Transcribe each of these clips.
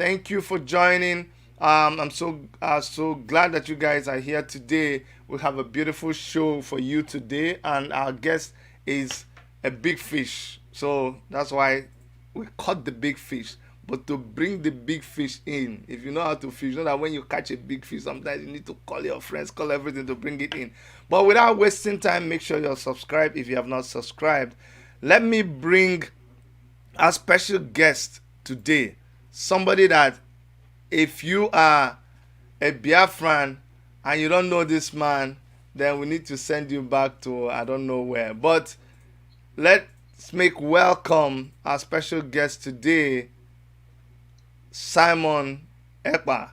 Thank you for joining. I'm so glad that you guys are here today. We have a beautiful show for you today, and our guest is a big fish. So that's why we caught the big fish. But to bring the big fish in, if you know how to fish, you know that when you catch a big fish, sometimes you need to call your friends, call everything to bring it in. But without wasting time, make sure you're subscribed if you have not subscribed. Let me bring our special guest today, somebody that if you are a Biafran and you don't know this man, then we need to send you back to I don't know where. But let's make welcome our special guest today, Simon Ekpa.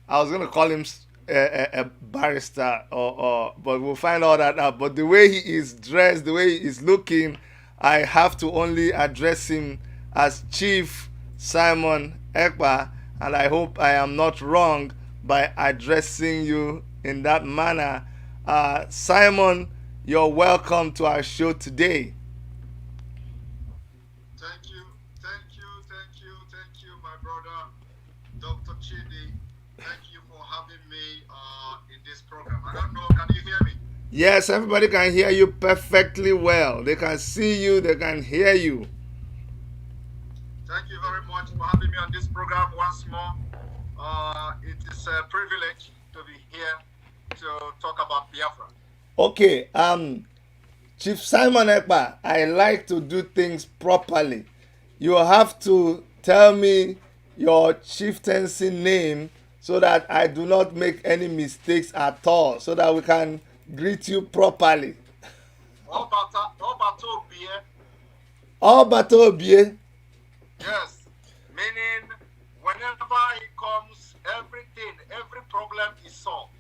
I was gonna call him a barrister, but we'll find all that out. But the way he is dressed, the way he is looking, I have to only address him as Chief Simon Ekpa, and I hope I am not wrong by addressing you in that manner. Simon, you're welcome to our show today. Thank you, my brother, Dr. Chidi. Thank you for having me in this program. I don't know, can you hear me? Yes, everybody can hear you perfectly well. They can see you, they can hear you. Thank you very much for having me on this program once more. It is a privilege to be here to talk about Biafra. Okay, Chief Simon Ekpa, I like to do things properly. You have to tell me your chieftaincy name so that I do not make any mistakes at all, so that we can greet you properly. Obatobie. Yes, meaning whenever he comes, every problem is solved.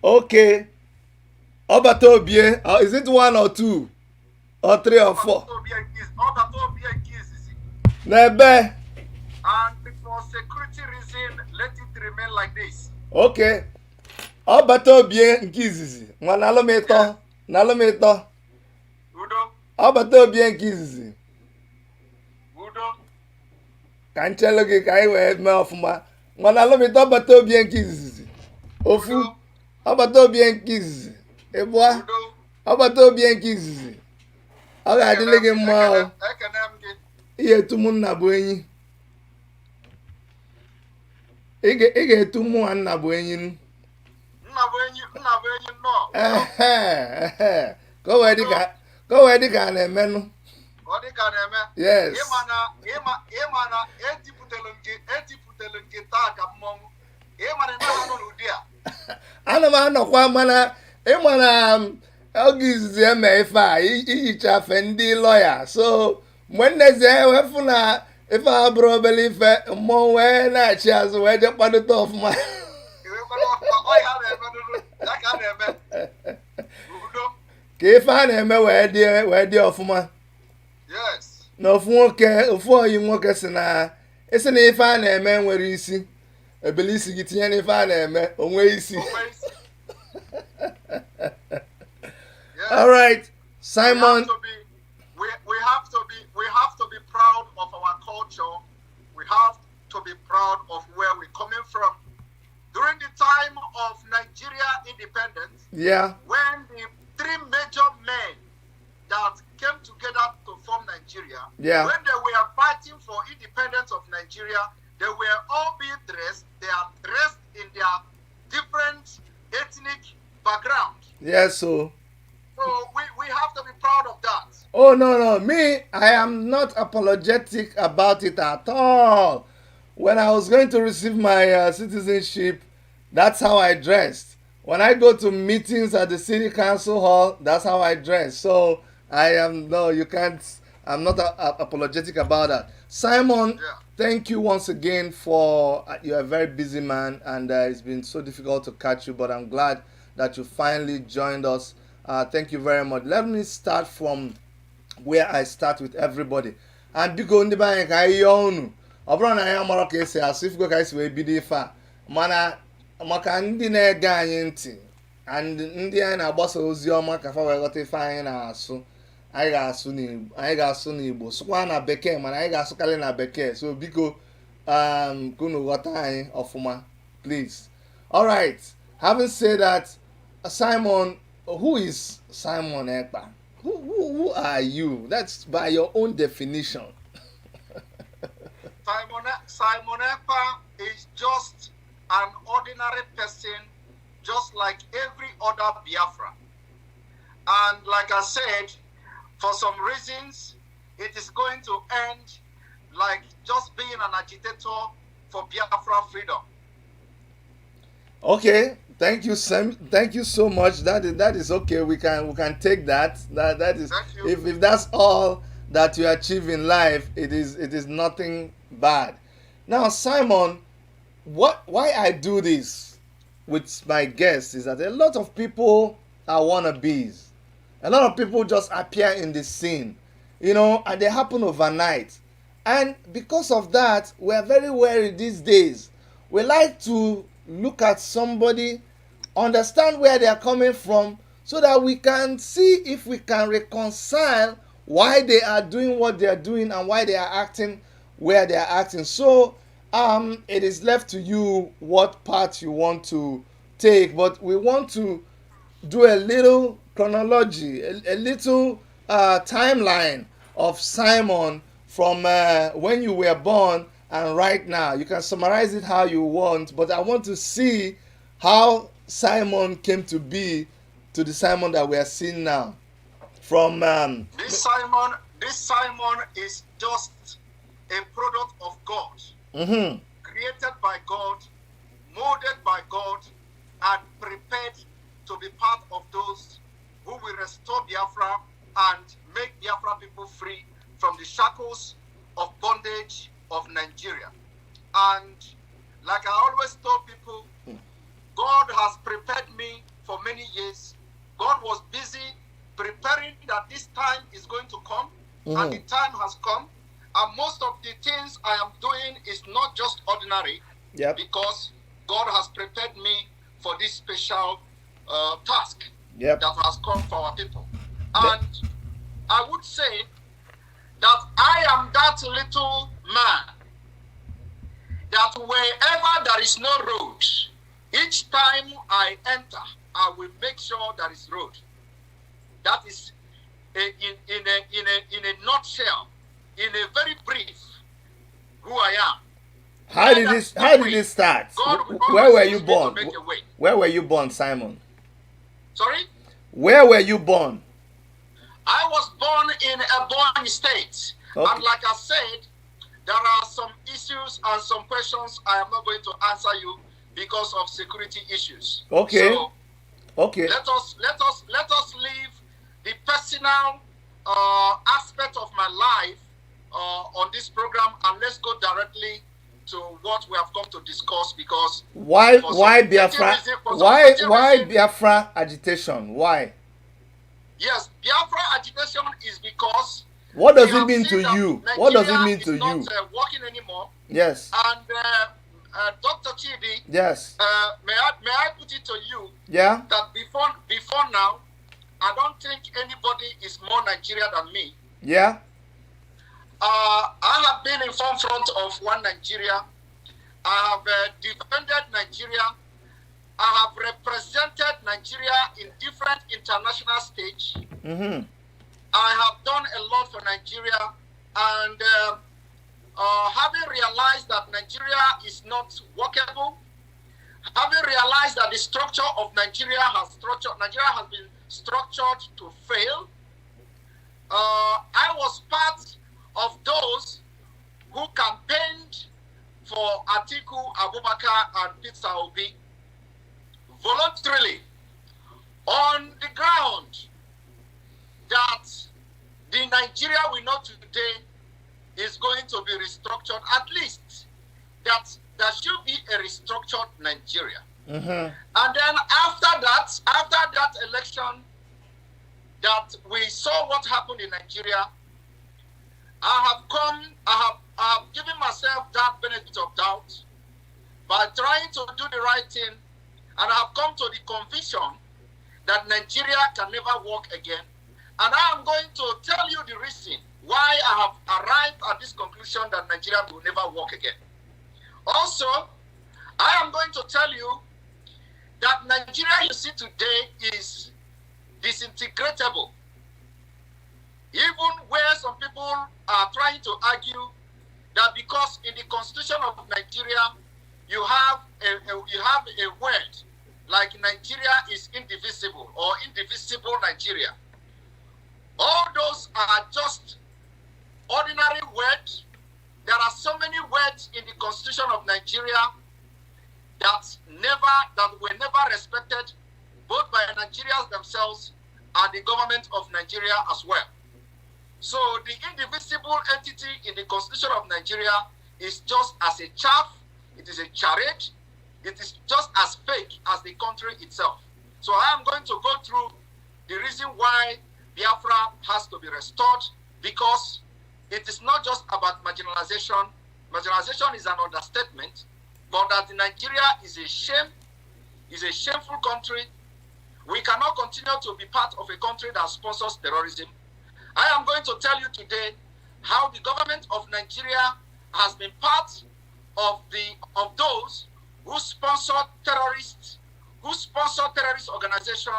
Okay. Obatobie, is it one or two? Or three or four? Nebe. And for security reason, let it remain like this. Okay. Obatobie nke izizi. Nwa nalụmịtọ. Nalụmịtọ. Udo. Obatobie nke izizi. Udo. Ka nchelu gị ka anyị wee mee ọfụma. Nwa nalụmịtọ obatobie nke izizi. Ofu. Obatobie nke izizi. Ịbụa. Obatobie nke izizi. Ọ ga-adịle gị mma o. Ihe etu nna bụ enyi. Ị ga-etu mụ nna bụ enyi. Nna bụ enyi nnọọ. Ka o wee dị ka a na-emenụ. Ọ dị ka na-eme. Yes. Ịma na etipụtelu nke taa ka mmọnwụ. Ịma na nọ n'ụdị a. Ana m anọkwa mana ịma na oge izizi eme ife a ihichafe ndị lọya, so mgbe nnezie ewefu na ife a bụrụ obere ife mmụọ wee na-achị azụ wee je kpadote ọfụma. Ka ife a na-eme wee dị ọfụma. Na ofu oyi nwoke si na isi na ife a na-eme nwere isi, ebele isi gị tinye n'ife a na-eme onwe isi. All right, Simon. We have to be proud of our culture. We have to be proud of where we're coming from. During the time of Nigeria independence, when the three major men that came together to form Nigeria, when they were fighting for independence of Nigeria, they were all being dressed. They are dressed in their different ethnic background. Yes, so we have to be proud of that. Oh, no. Me, I am not apologetic about it at all. When I was going to receive my citizenship, that's how I dressed. When I go to meetings at the city council hall, that's how I dress. So I'm not apologetic about that. Simon, thank you once again for, you're a very busy man, and it's been so difficult to catch you, but I'm glad that you finally joined us. Thank you very much. Let me start from where I start with everybody. And biko ndị banyị ka anyị yọọ unu. Ọ bụrụ na anyị amara ka esi asụ ifugo ka anyị si wee bido ife a. Mana maka ndị na-ege anyị ntị and ndị anyị na-agbasa ozi ọma ka fa wee ghọta ife anyị na-asụ. Anyị ga-asụ n'Igbo sụkwa na Bekee, mana anyị ga-asụkarị na Bekee. So biko Kunu ghọta anyị ọfụma, please. All right. Having said that, Simon, who is Simon Ekpa? Who are you? That's by your own definition. Simon Ekpa is just an ordinary person, just like every other Biafra. And like I said, for some reasons, it is going to end like just being an agitator for Biafra freedom. Okay, thank you, Sam. Thank you so much. That is okay. We can take that. That is, Thank you. if that's all that you achieve in life, it is nothing bad. Now, Simon, why I do this with my guests is that a lot of people are wannabes. A lot of people just appear in the scene, and they happen overnight. And because of that, we are very wary these days. We like to look at somebody, understand where they are coming from, so that we can see if we can reconcile why they are doing what they are doing and why they are acting where they are acting. So it is left to you what part you want to take, but we want to do a little chronology, a little timeline of Simon from when you were born and right now. You can summarize it how you want, but I want to see how Simon came to be to the Simon that we are seeing now. From this Simon is just a product of God, mhm. created by God, molded by God, and prepared to be part of those who will restore Biafra and make Biafra people free from the shackles of bondage of Nigeria. And like I always told people, God has prepared me for many years. God was busy preparing that this time is going to come, and the time has come. And most of the things I am doing is not just ordinary, Yep. because God has prepared me for this special task Yep. that has come for our people. And I would say that I am that little man that wherever there is no road, each time I enter, I will make sure there is road. That is in a nutshell, in a very brief, who I am. How did this start? Where were you born? Where were you born, Simon? Sorry? Where were you born? I was born in Ebonyi State. Okay. And like I said, there are some issues and some questions I am not going to answer you because of security issues. Okay. So Okay. let us leave the personal aspect of my life on this program, and let's go directly to what we have come to discuss, because Why for Biafra? some Why reason- Biafra agitation? Why? Yes, Biafra agitation is because What does we it have mean seen to that you? What does it Nigeria mean to is not, you? working anymore. Yes. And Dr. Chidi, Yes. may I put it to you Yeah. that before now, I don't think anybody is more Nigeria than me. Yeah. I have been in front of one Nigeria. I have defended Nigeria. I have represented Nigeria in different international stage. Mm-hmm. I have done a lot for Nigeria, and having realized that Nigeria is not workable, having realized that the structure of Nigeria has been structured to fail, I was part of those who campaigned for Atiku Abubakar and Peter Obi voluntarily on the ground that the Nigeria we know today is going to be restructured. At least that there should be a restructured Nigeria. Mm-hmm. And then after that election, that we saw what happened in Nigeria, I have given myself that benefit of doubt by trying to do the right thing, and I have come to the conviction that Nigeria can never work again. And I am going to tell you the reason why I have arrived at this conclusion that Nigeria will never work again. Also, I am going to tell you that Nigeria you see today is disintegratable. Even where some people are trying to argue that because in the constitution of Nigeria you have a word like Nigeria is indivisible or indivisible Nigeria. All those are just ordinary words. There are so many words in the constitution of Nigeria that were never respected, both by Nigerians themselves and the government of Nigeria as well. So the indivisible entity in the constitution of Nigeria is just as a chaff, it is a charade, it is just as fake as the country itself. So I am going to go through the reason why Biafra has to be restored, because it is not just about marginalization. Marginalization is an understatement, but that Nigeria is a shame, is a shameful country. We cannot continue to be part of a country that sponsors terrorism. I am going to tell you today how the government of Nigeria has been part of those who sponsor terrorist organization,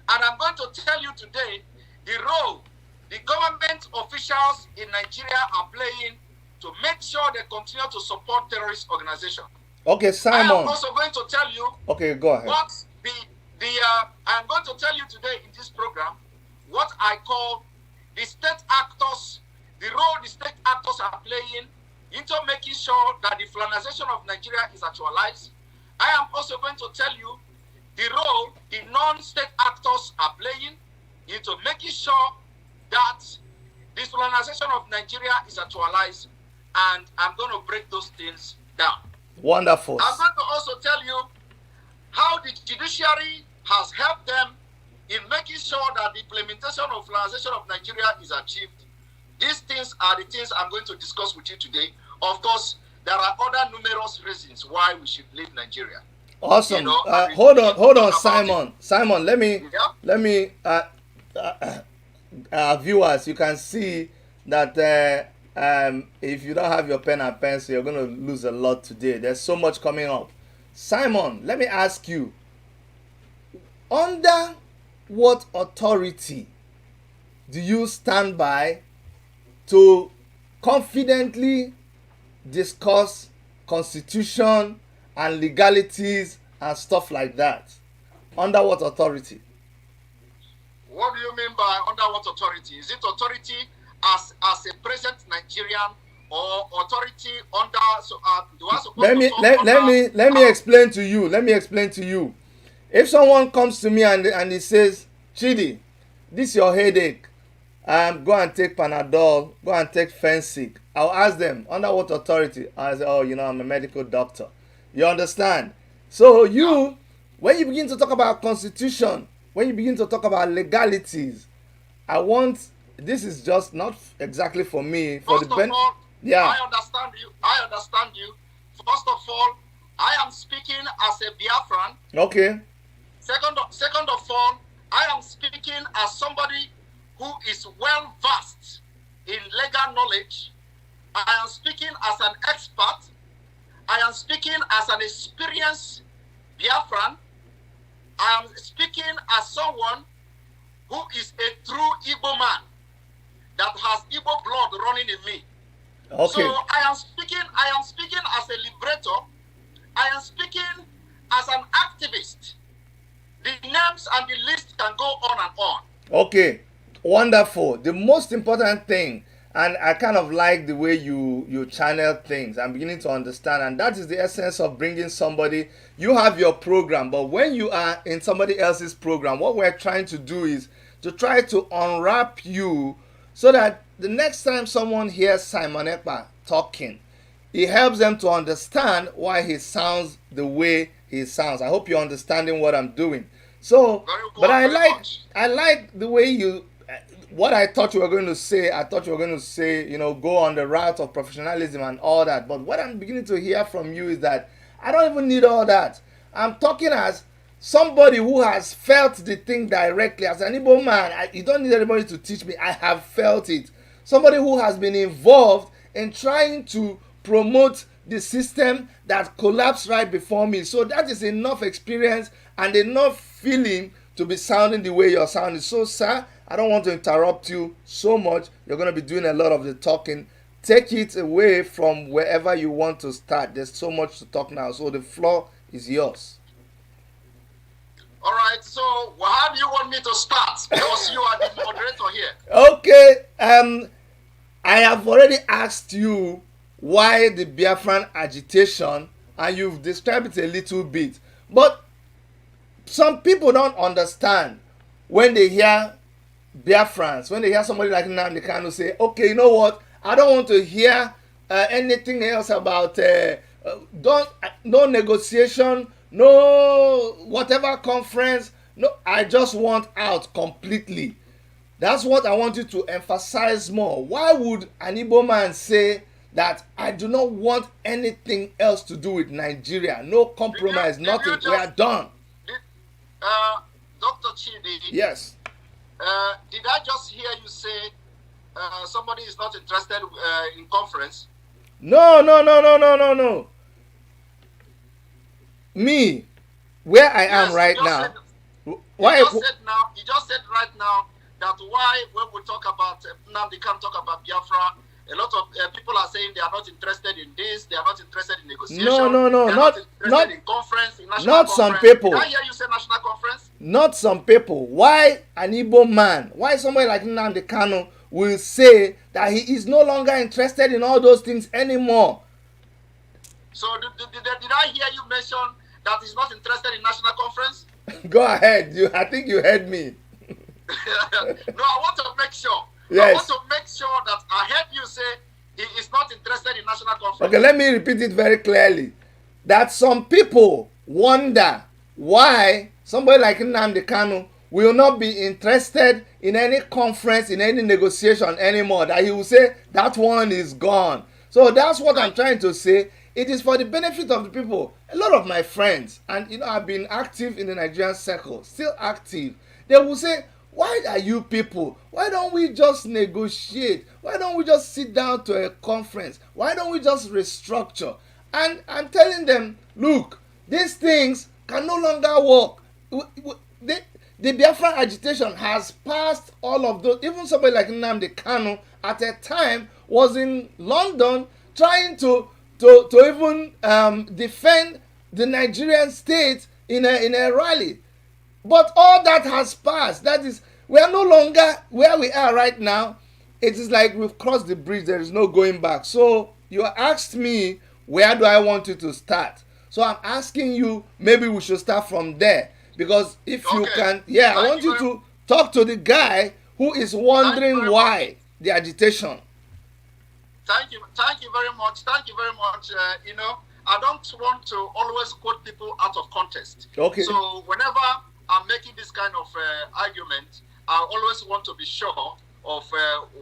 and I'm going to tell you today the role the government officials in Nigeria are playing to make sure they continue to support terrorist organization. Okay, Simon. I am also going to tell you. Okay, go ahead. What I am going to tell you today in this program what I call the state actors, the role the state actors are playing into making sure that the flanization of Nigeria is actualized. I am also going to tell you the role the non-state actors are playing into making sure that the flanization of Nigeria is actualized, and I'm going to break those things down. Wonderful. I'm going to also tell you how the judiciary has helped them in making sure that the implementation of flanization of Nigeria is achieved. These things are the things I'm going to discuss with you today. Of course, there are other numerous reasons why we should leave Nigeria. Awesome. Hold on, Simon. Simon, let me viewers, you can see that if you don't have your pen and pencil, you're going to lose a lot today. There's so much coming up. Simon, let me ask you, under what authority do you stand by to confidently discuss constitution and legalities and stuff like that? Under what authority? What do you mean by under what authority? Is it authority as a present Nigerian, or authority under? Let me explain to you. Let me explain to you. If someone comes to me and he says, Chidi, this is your headache, go and take Panadol, go and take Fensic, I'll ask them, under what authority? I say, oh, I'm a medical doctor. You understand? So when you begin to talk about constitution, when you begin to talk about legalities, this is just not exactly for me. First of all, I understand you. First of all, I am speaking as a Biafran. Okay. Second of all, I am speaking as somebody who is well versed in legal knowledge. I am speaking as an expert. I am speaking as an experienced Biafran. I am speaking as someone who is a true Igbo man that has Igbo blood running in me. Okay. So I am speaking as a liberator. I am speaking as an activist. The names and the list can go on and on. Okay, wonderful. The most important thing, and I kind of like the way you channel things. I'm beginning to understand, and that is the essence of bringing somebody. You have your program, but when you are in somebody else's program, what we're trying to do is to try to unwrap you so that the next time someone hears Simon Ekpa talking, it helps them to understand why he sounds the way he sounds. I hope you're understanding what I'm doing. So, but I like the way what I thought you were going to say. I thought you were going to say, go on the route of professionalism and all that. But what I'm beginning to hear from you is that I don't even need all that. I'm talking as somebody who has felt the thing directly. As an Igbo man, you don't need anybody to teach me. I have felt it. Somebody who has been involved in trying to promote the system that collapsed right before me. So that is enough experience and enough feeling to be sounding the way you're sounding. So, sir, I don't want to interrupt you so much. You're going to be doing a lot of the talking. Take it away from wherever you want to start. There's so much to talk now. So the floor is yours. All right. So how do you want me to start? Because you are the moderator here. Okay. I have already asked you why the Biafran agitation, and you've described it a little bit. But some people don't understand when they hear Biafrans, when they hear somebody like Nnamdi Kanu say, okay, you know what, I don't want to hear anything else about no negotiation, no whatever conference, no, I just want out completely. That's what I want you to emphasize more. Why would an Igbo man say that I do not want anything else to do with Nigeria? No compromise, nothing. We are done. Dr. Chidi. Yes. Did I just hear you say somebody is not interested in conference? No. Me, where I am right now. Why? You just said right now that why when we talk about Nnamdi Kanu talk about Biafra, a lot of people are saying they are not interested in this, they are not interested in negotiation. No, not in conference, in national not conference. Some people. Did I hear you say national conference? Not some people. Why an Igbo man, why somebody like Nnamdi Kanu will say that he is no longer interested in all those things anymore? So did I hear you mention that he's not interested in national conference? Go ahead. I think you heard me. No, I want to make sure. Yes. I want to make sure that I heard you say he is not interested in national conference. Okay, let me repeat it very clearly. That some people wonder why somebody like Nnamdi Kanu will not be interested in any conference, in any negotiation anymore. That he will say that one is gone. So that's what I'm trying to say. It is for the benefit of the people. A lot of my friends, and I've been active in the Nigerian circle, still active. They will say, why are you people? Why don't we just negotiate? Why don't we just sit down to a conference? Why don't we just restructure? And I'm telling them, look, these things can no longer work. The Biafran agitation has passed all of those. Even somebody like Nnamdi Kanu at a time was in London trying to even defend the Nigerian state in a rally. But all that has passed. That is, we are no longer where we are right now. It is like we've crossed the bridge. There is no going back. So you asked me, where do I want you to start? So I'm asking you, maybe we should start from there. Because if you can, I want you to talk to the guy who is wondering why the agitation. Thank you very much. I don't want to always quote people out of context. Okay. So whenever I'm making this kind of argument, I always want to be sure of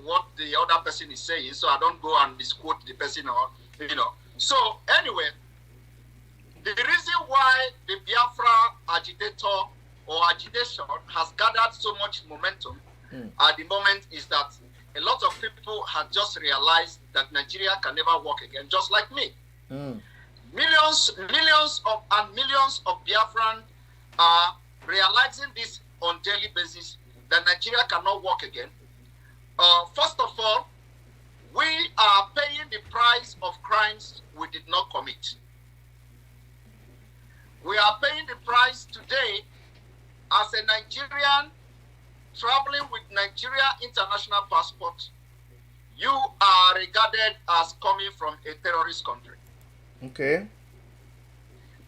what the other person is saying, so I don't go and misquote the person So anyway, the reason why the Biafra agitator or agitation has gathered so much momentum at the moment is that a lot of people have just realized that Nigeria can never work again, just like me. Millions of Biafran are realizing this on daily basis, that Nigeria cannot work again. First of all, we are paying the price of crimes we did not commit. We are paying the price today as a Nigerian traveling with Nigeria international passport. You are regarded as coming from a terrorist country. Okay.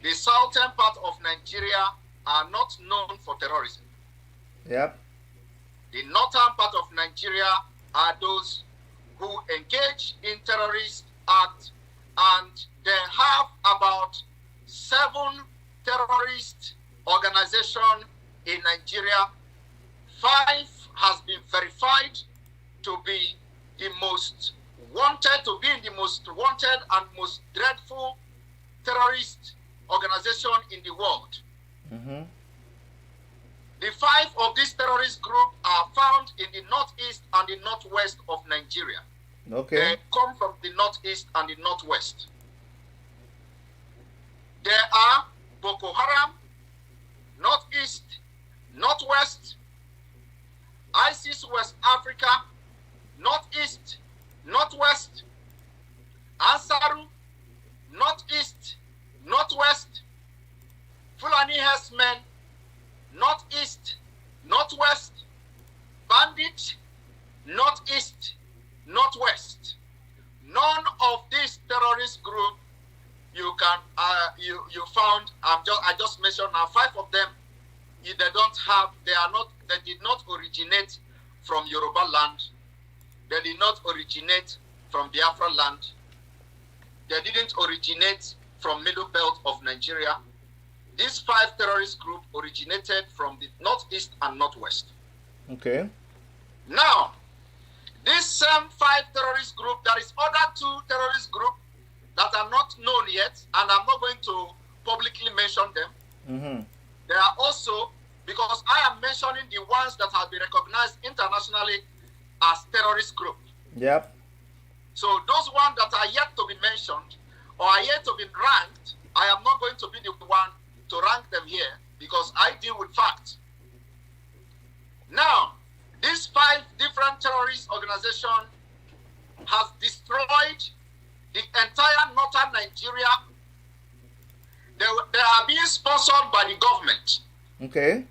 The southern part of Nigeria are not known for terrorism. Yep. The northern part of Nigeria are those who engage in terrorist acts, and they have about 7 terrorist organizations in Nigeria. 5 has been verified to be the most wanted, and most dreadful terrorist organization in the world. The 5 of these terrorist groups are found in the northeast and the northwest of Nigeria. Okay. They come from the northeast and the northwest. There are Boko Haram, Northeast, Northwest, ISIS West Africa, Northeast, Northwest, Ansaru, Northeast, Northwest, Fulani herdsmen, Northeast, Northwest, Bandit, Northeast, Northwest. None of these terrorist group you can you found. I just mentioned now 5 of them. They did not originate from Yoruba land. They did not originate from Biafra land. They didn't originate from middle belt of Nigeria. These 5 terrorist groups originated from the northeast and northwest. Okay. Now, this same 5 terrorist group, there is other 2 terrorist groups that are not known yet, and I'm not going to publicly mention them. Mm-hmm. There are also, because I am mentioning the ones that have been recognized internationally as terrorist group. Yep. So those ones that are yet to be mentioned or are yet to be ranked, I am not going to be the one to rank them here because I deal with facts. Now, these 5 different terrorist organizations have destroyed the entire northern Nigeria. They are being sponsored by the government. Okay.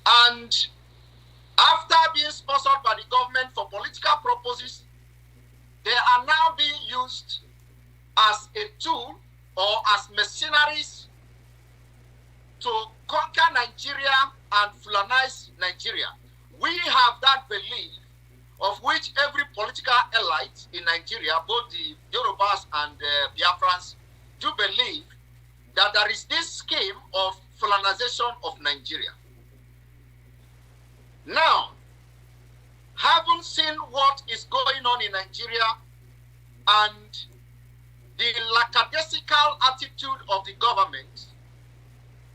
And after being sponsored by the government for political purposes, they are now being used as a tool or as mercenaries to conquer Nigeria and Fulanize Nigeria. We have that belief, of which every political elite in Nigeria, both the Yorubas and the Biafrans, do believe that there is this scheme of Fulanization of Nigeria. Now, having seen what is going on in Nigeria and the lackadaisical attitude of the government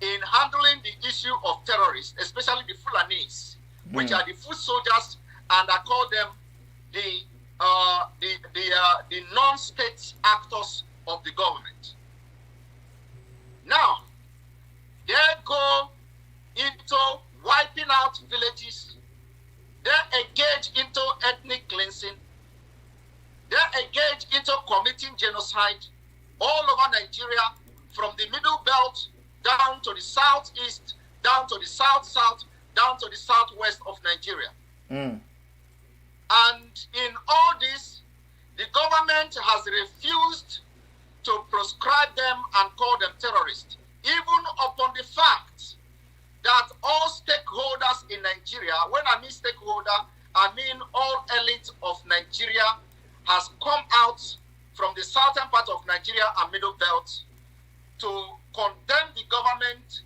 in handling the issue of terrorists, especially the Fulanis, which are the foot soldiers, and I call them the non-state actors of the government. Now, they go into wiping out villages. They engage into ethnic cleansing. They engage into committing genocide all over Nigeria, from the middle belt down to the southeast, down to the south-south, down to the southwest of Nigeria. And in all this, the government has refused to proscribe them and call them terrorists, even upon the fact that all stakeholders in Nigeria, when I mean stakeholder, I mean all elite of Nigeria, has come out from the southern part of Nigeria and middle belt to condemn the government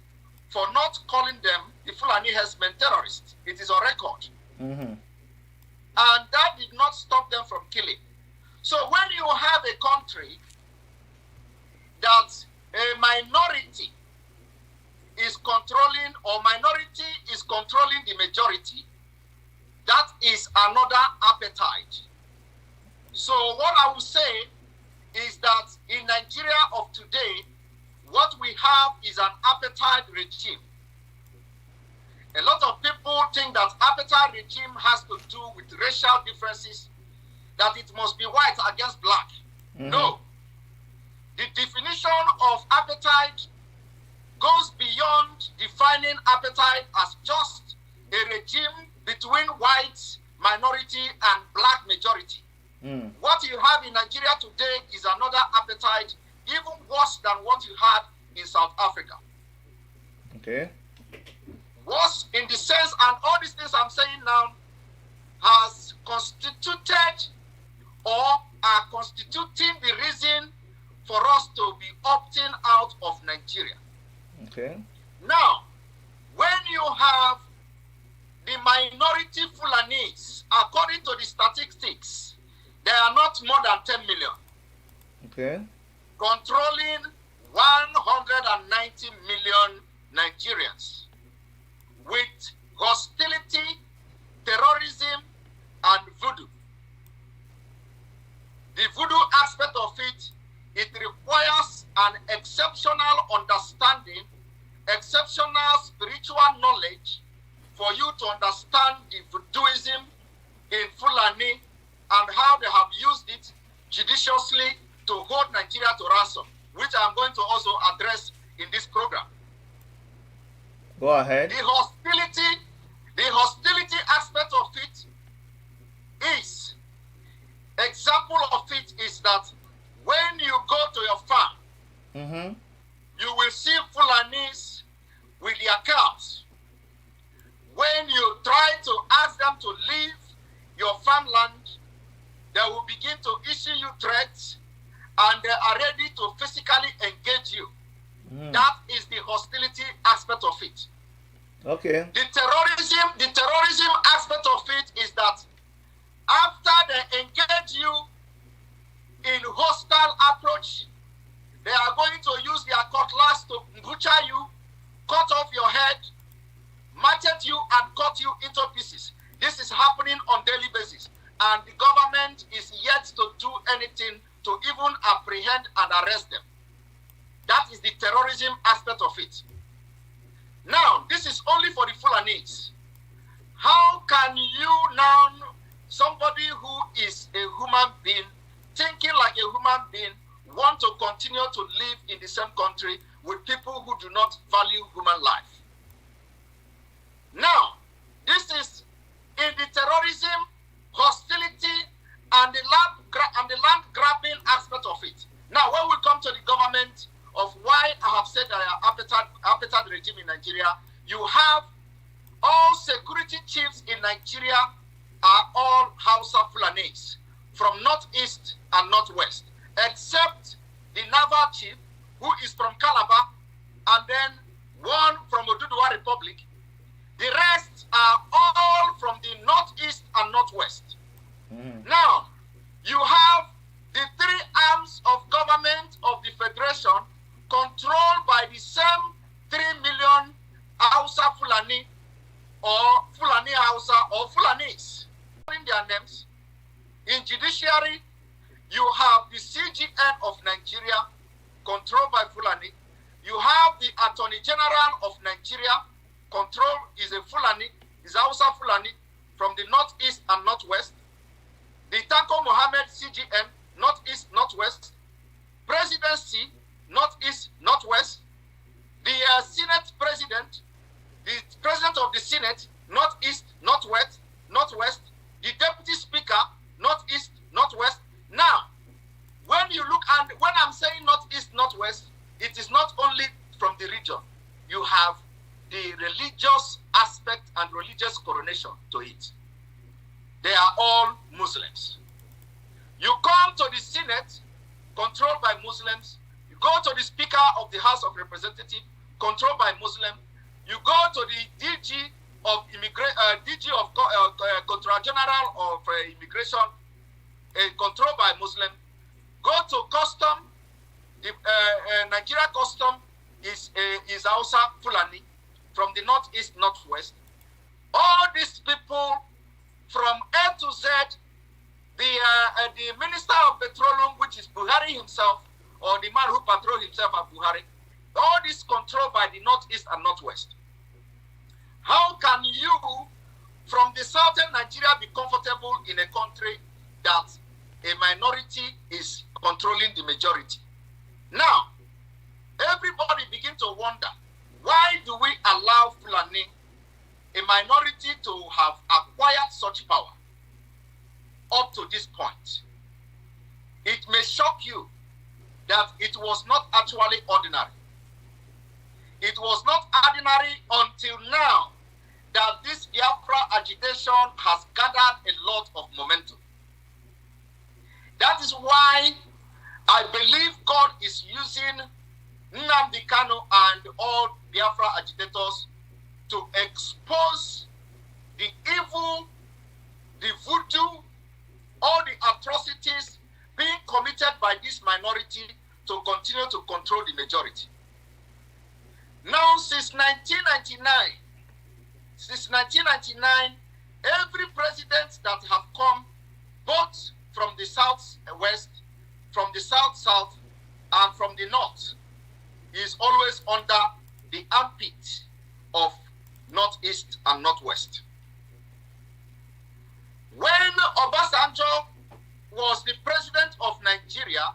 for not calling them, the Fulani herdsmen, terrorists. It is on record. And that did not stop them from killing. So when you have a country that a minority is controlling, or minority is controlling the majority, that is another appetite. So what I would say is that in Nigeria of today, what we have is an apartheid regime. A lot of people think that apartheid regime has to do with racial differences, that it must be white against black. No. The definition of apartheid goes beyond defining apartheid as just a regime between white minority and black majority. What you have in Nigeria today is another apartheid, even worse than what you had in South Africa. Okay. Worse in the sense, and all these things I'm saying now has constituted or are constituting the reason for us to be opting out of Nigeria. Okay. Now, when you have the minority Fulanis, according to the statistics, there are not more than 10 million. Okay. Controlling 190 million Nigerians with hostility, terrorism, and voodoo. The voodoo aspect of it, it requires an exceptional understanding, exceptional spiritual knowledge for you to understand the voodooism in Fulani and how they have used it judiciously to hold Nigeria to ransom, which I'm going to also address in this program. Go ahead. The hostility aspect of it is, example of it is that when you go to your farm, you will see Fulanis with their cows. When you try to ask them to leave your farmland, they will begin to issue you threats and they are ready to physically engage you. That is the hostility aspect of it. Okay. The terrorism aspect of it is that after they engage you in hostile approach, they are going to use their cutlass to butcher you, cut off your head, machete you, and cut you into pieces. This is happening on daily basis, and the government is yet to do anything to even apprehend and arrest them. That is the terrorism aspect of it. Now, this is only for the Fulanis. How can you now, somebody who is a human being, thinking like a human being, want to continue to live in the same country with people who do not value human life? Now, this is in the terrorism, hostility, and the land grabbing aspect of it. Now, when we come to the government of why I have said apartheid regime in Nigeria, you have all security chiefs in Nigeria are all Hausa Fulanis from northeast and northwest, except the naval chief who is from Calabar, and then one from Oduduwa Republic. The rest are all from the northeast and northwest. Now, you have the three arms of government of the Federation controlled by the same 3 million Hausa Fulani or Fulani Hausa or Fulanis. In their names, in judiciary, you have the CGN of Nigeria controlled by Fulani. You have the Attorney General of Nigeria, control is a Fulani, is Hausa Fulani from the northeast and northwest. The Tanko Mohammed CGN, northeast, northwest. Presidency, northeast, northwest. The Senate President, the President of the Senate, northeast, northwest, northwest. The Deputy Speaker, northeast, northwest. Now, when you look, and when I'm saying northeast, northwest, it is not only from the region. You have the religious aspect and religious coronation to it. They are all Muslims. You come to the Senate, controlled by Muslims. You go to the Speaker of the House of Representatives, controlled by Muslims. You go to the DG of Controller General of Immigration, controlled by Muslim. Go to Custom. The Nigeria Custom is Hausa Fulani from the northeast, northwest. All these people from A to Z, the Minister of Petroleum, which is Buhari himself, or the man who patrols himself as Buhari, all this controlled by the northeast and northwest. How can you, from the southern Nigeria, be comfortable in a country that a minority is controlling the majority? Now, everybody begin to wonder, why do we allow Fulani, a minority, to have acquired such power up to this point? It may shock you that it was not actually ordinary. It was not ordinary until now that this Biafra agitation has gathered a lot of momentum. That is why I believe God is using Nnamdi Kanu and all Biafra agitators to expose the evil, the voodoo, all the atrocities being committed by this minority to continue to control the majority. Now, since 1999, every president that have come, both from the south-west, from the south-south, and from the north is always under the armpit of northeast and northwest. When Obasanjo was the president of Nigeria,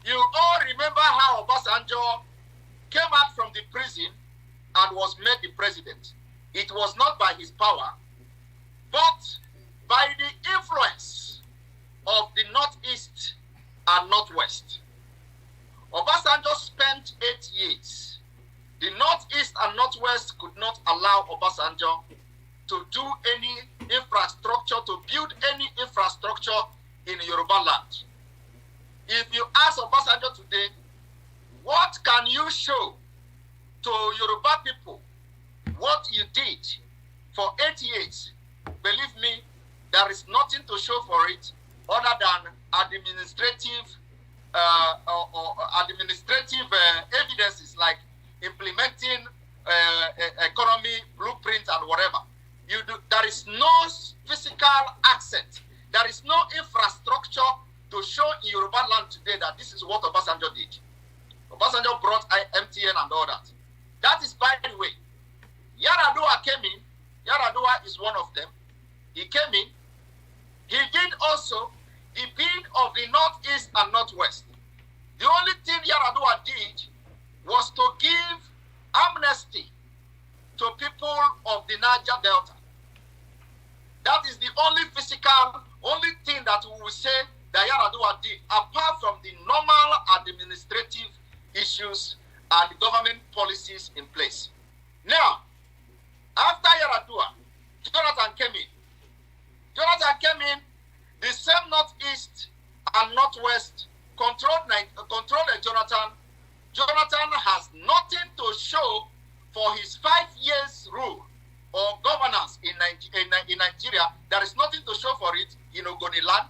you all remember how Obasanjo came out from the prison and was made the president. It was not by his power, but by the influence of the northeast and northwest. Obasanjo spent 8 years. The northeast and northwest could not allow Obasanjo to do any infrastructure, to build any infrastructure in Yoruba land. If you ask Obasanjo today, what can you show to Yoruba people what you did for 8 years? Believe me, there is nothing to show for it other than administrative evidences like implementing economy blueprint and whatever. There is no physical accent. There is no infrastructure to show in Yoruba land today that this is what Obasanjo did. Obasanjo brought MTN and all that. That is, by the way, Yaradua came in. Yaradua is one of them. He came in. He did also the bid of the northeast and northwest. The only thing Yaradua did was to give amnesty to people of the Niger Delta. That is the only thing that we will say that Yaradua did, apart from the normal administrative issues and government policies in place. Now, after Yaradua, Jonathan came in. Jonathan came in, the same northeast and northwest controlled Jonathan. Jonathan has nothing to show for his 5 years rule or governance in Nigeria. There is nothing to show for it in Ogoni land.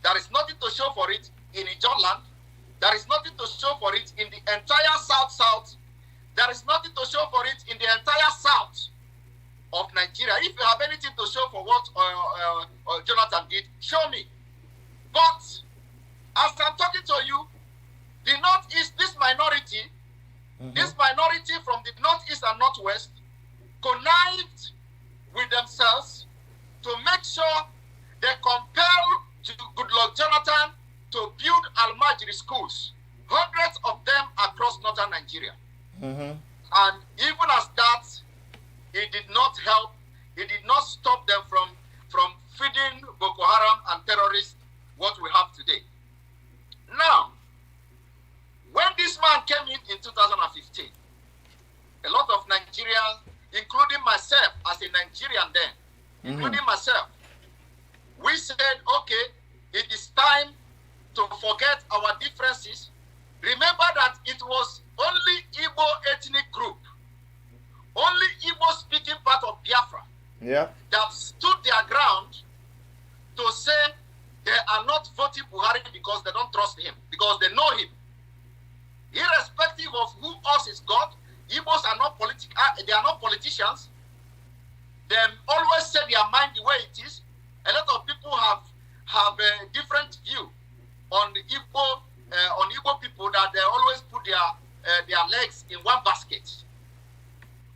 There is nothing to show for it in Ijon land. There is nothing to show for it in the entire South. There is nothing to show for it in the entire south of Nigeria. If you have anything to show for what Jonathan did, show me. But as I'm talking to you, the northeast, this minority from the northeast and northwest connived with themselves to make sure they compel Goodluck Jonathan to build Almajiri schools, hundreds of them across northern Nigeria. And even as that, it did not help, it did not stop them from feeding Boko Haram and terrorists what we have today. Now, when this man came in 2015, a lot of Nigerians, including myself as a Nigerian then, including myself, we said, okay, it is time to forget our differences. Remember that it was only Igbo ethnic group, only Igbo speaking part of Biafra that stood their ground to say they are not voting Buhari because they don't trust him, because they know him. Irrespective of who else is God, Igbos are not they are not politicians. They always say their mind the way it is. A lot of people have a different view on the Igbo people, that they always put their legs in one basket.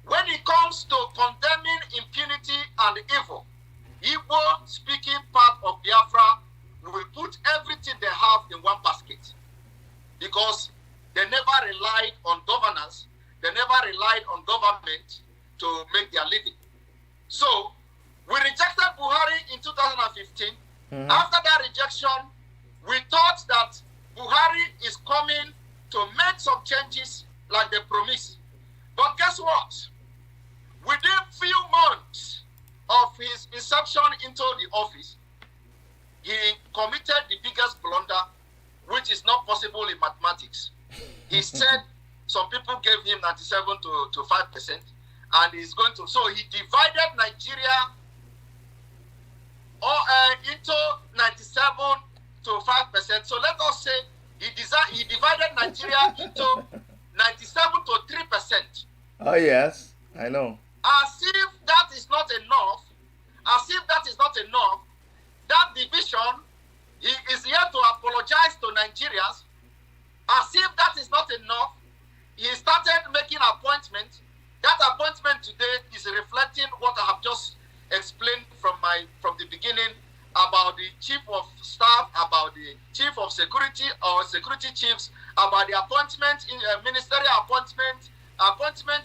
When it comes to condemning impunity and evil, Igbo speaking part of Biafra will put everything they have in one basket, because they never relied on governance, they never relied on government to make their living. So we rejected Buhari in 2015. After that rejection, we thought that Buhari is coming to make some changes like they promised. But guess what? Within few months of his inception into the office, he committed the biggest blunder, which is not possible in mathematics. He said some people gave him 97 to 5%, and he's going to. So he divided Nigeria into 97 to 5%. So let us say he divided Nigeria into 97 to 3%. Oh yes, I know. As if that is not enough, that division, he is here to apologize to Nigerians. As if making appointment. That appointment today is reflecting what I have just explained from the beginning about the chief of staff, about the chief of security or security chiefs, about the appointment in ministerial appointment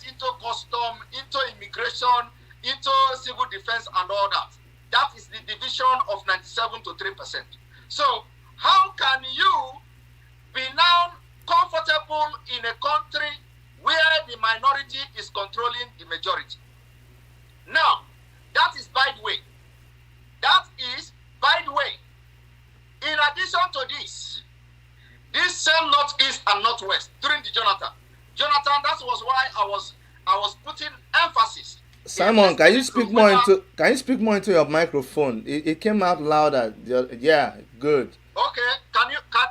into custom, into immigration, into civil defense and all that. That is the division of 97 to 3%. So how can you be now comfortable in a country where the minority is controlling the majority? Now, that is by the way. That is by the way. In addition to this same northeast and northwest during the Jonathan, that was why I was putting emphasis. Simon, can you speak more into your microphone? It came out louder. Yeah, good. Okay.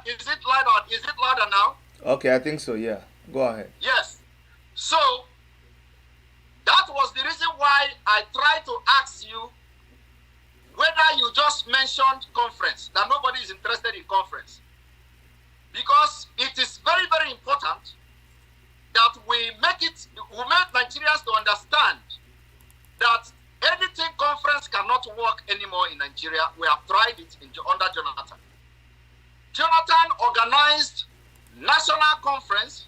Is it louder? Is it louder now? Okay, I think so. Yeah. Go ahead. Yes. So that was the reason why I tried to ask you whether you just mentioned conference, that nobody is interested in conference. Because it is very, very important that we make Nigerians to understand that anything conference cannot work anymore in Nigeria. We have tried it under Jonathan. Jonathan organized national conference,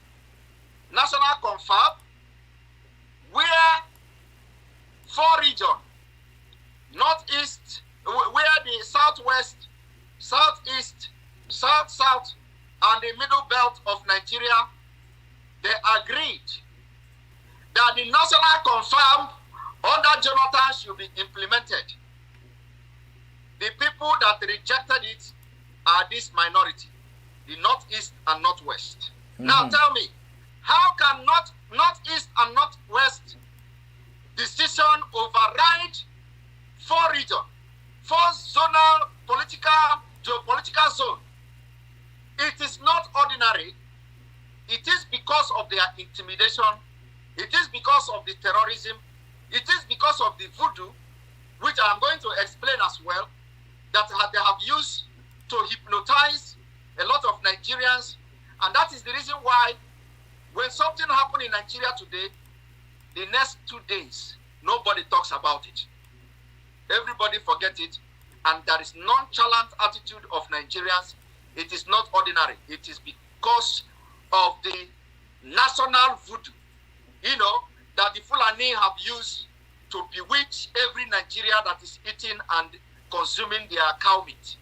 national confab, where 4 regions, northeast, where the southwest, southeast, south, and the middle belt of Nigeria, they agreed that the national confab under Jonathan should be implemented. The people that rejected it are this minority, the northeast and northwest. Mm-hmm. Now tell me, how can northeast and northwest decision override 4 regions, 4 zonal geopolitical zone? It is not ordinary. It is because of their intimidation. It is because of the terrorism. It is because of the voodoo, which I am going to explain as well, that they have used to hypnotize a lot of Nigerians. And that is the reason why when something happens in Nigeria today, the next 2 days, nobody talks about it. Everybody forget it. And there is nonchalant attitude of Nigerians. It is not ordinary. It is because of the national voodoo, that the Fulani have used to bewitch every Nigeria that is eating and consuming their cow meat.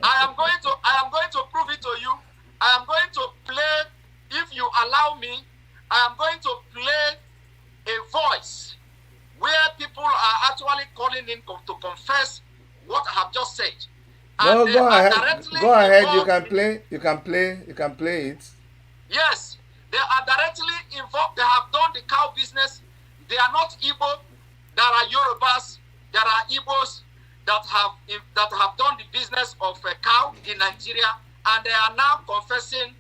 I am going to prove it to you. I am going to play, if you allow me, I am going to play a voice where people are actually calling in to confess what I have just said. No, go ahead. Go ahead. You can play it. Yes, they are directly involved. They have done the cow business. They are not Igbo. There are Yorubas. There are Igbos that have done the business of a cow in Nigeria, and they are now confessing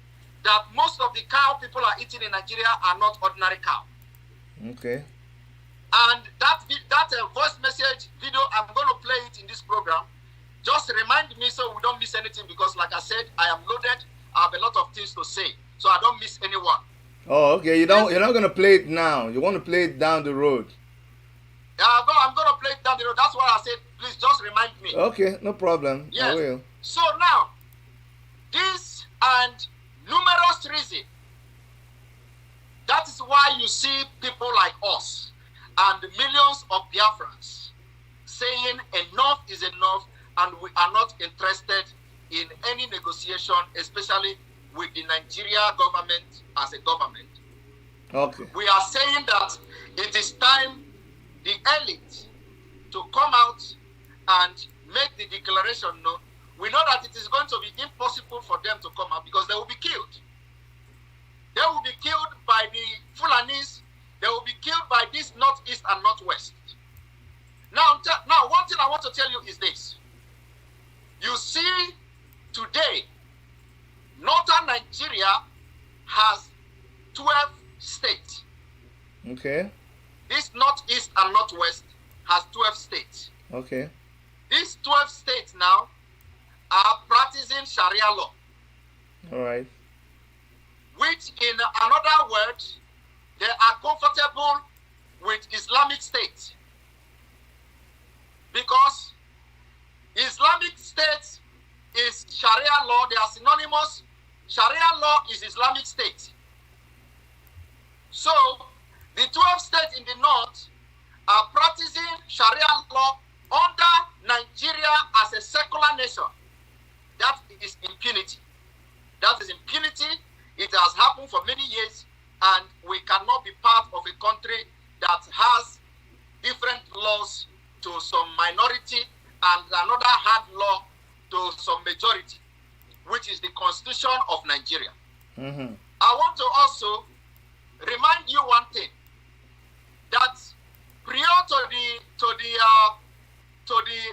that most of the cow people are eating in Nigeria are not ordinary cow. Okay. And that voice message video, I'm going to play it in this program. Just remind me so we don't miss anything, because like I said, I am loaded. I have a lot of things to say, so I don't miss anyone. Oh, okay. You're not going to play it now. You want to play it down the road. Yeah, I'm going to play it down the road. That's why I said, please just remind me. Okay, no problem. Yes. I will. So now, this and numerous reasons. That is why you see people like us and millions of Biafrans saying enough is enough, and we are not interested in any negotiation, especially with the Nigeria government as a government. Okay. We are saying that it is time the elite to come out and make the declaration known. We know that it is going to be impossible for them to come out because they will be killed. They will be killed by the Fulanis. They will be killed by this northeast and northwest. Now, one thing I want to tell you is this. You see, today, northern Nigeria has 12 states. Okay. This northeast and northwest has 12 states. Okay. These 12 states now are practicing Sharia law. All right. We which in another word, they are comfortable with Islamic State. Because Islamic State is Sharia law, they are synonymous. Sharia law is Islamic State. So, the 12 states in the north are practicing Sharia law under Nigeria as a secular nation. That is impunity. That is impunity. It has happened for many years, and we cannot be part of a country that has different laws to some minority and another hard law to some majority, which is the Constitution of Nigeria. Mm-hmm. I want to also remind you one thing, that prior to the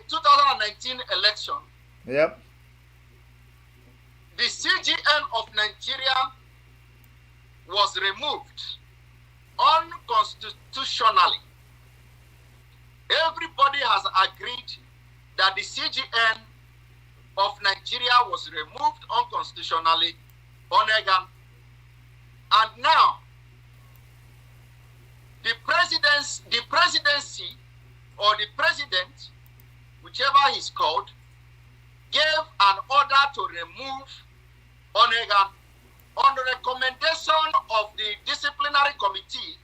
2019 election, Yep. the CGN of Nigeria was removed unconstitutionally. Everybody has agreed that the CGN of Nigeria was removed unconstitutionally on Egan. And now, the presidency or the president, whichever he's called, gave an order to remove Onegan on the recommendation of the disciplinary committee,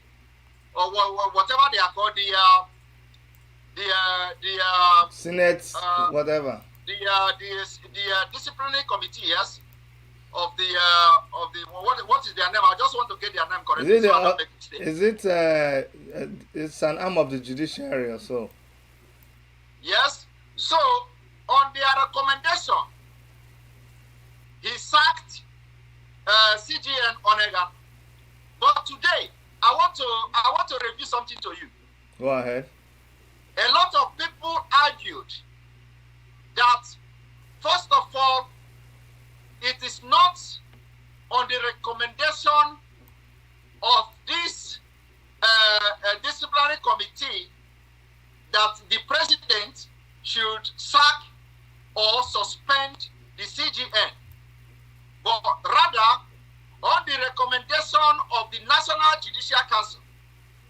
or whatever they are called, the Senate, whatever. The disciplinary committee, yes, of the what is their name? I just want to get their name correct. It's an arm of the judiciary or so? Yes. So on their recommendation, he sacked CGN Onega. But today, I want to review something to you. Go ahead. A lot of people argued that, first of all, it is not on the recommendation of this disciplinary committee that the president should sack or suspend the CGN, but rather on the recommendation of the National Judicial Council.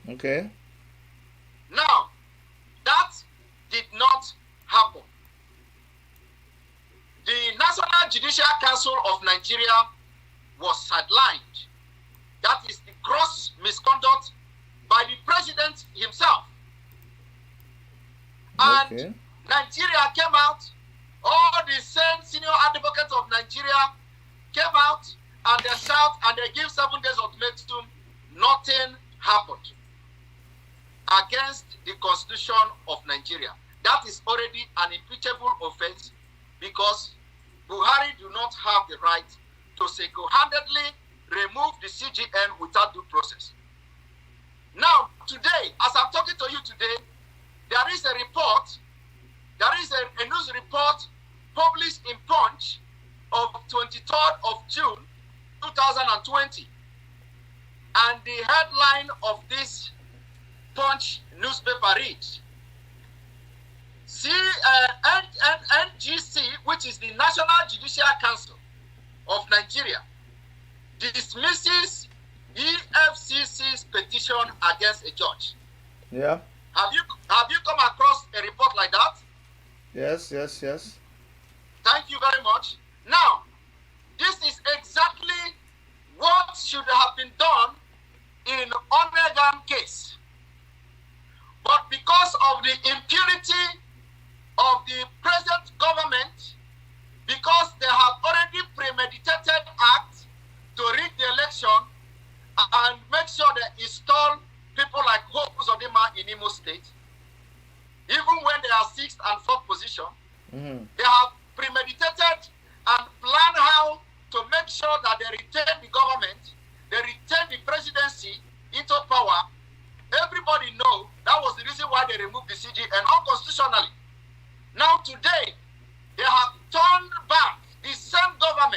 Okay. Now, that did not happen. The National Judicial Council of Nigeria was sidelined. That is the gross misconduct by the president himself. And Okay. Nigeria came out, all the same senior advocates of Nigeria came out and they shout and they give 7 days ultimatum. Nothing happened against the Constitution of Nigeria. That is already an impeachable offense, because Buhari do not have the right to single-handedly remove the CGN without due process. Now, today, as I'm talking to you today, there is a report, there is a news report published in Punch of 23rd of June 2020. And the headline of this Punch newspaper reads, NGC, which is the National Judicial Council of Nigeria, dismisses EFCC's petition against a judge. Yeah. Have you come across a report like that? Yes. Thank you very much. Now, this is exactly what should have been done in Onegan case. But because of the impunity of the present government, because they have already premeditated act to rig the election and make sure they install people like Hope Uzodinma in Imo State, even when they are 6th and 4th position, they have premeditated and planned how to make sure that they retain the government, they retain the presidency into power. Everybody know that was the reason why they removed the CGN unconstitutionally. Now today, they have turned back the same government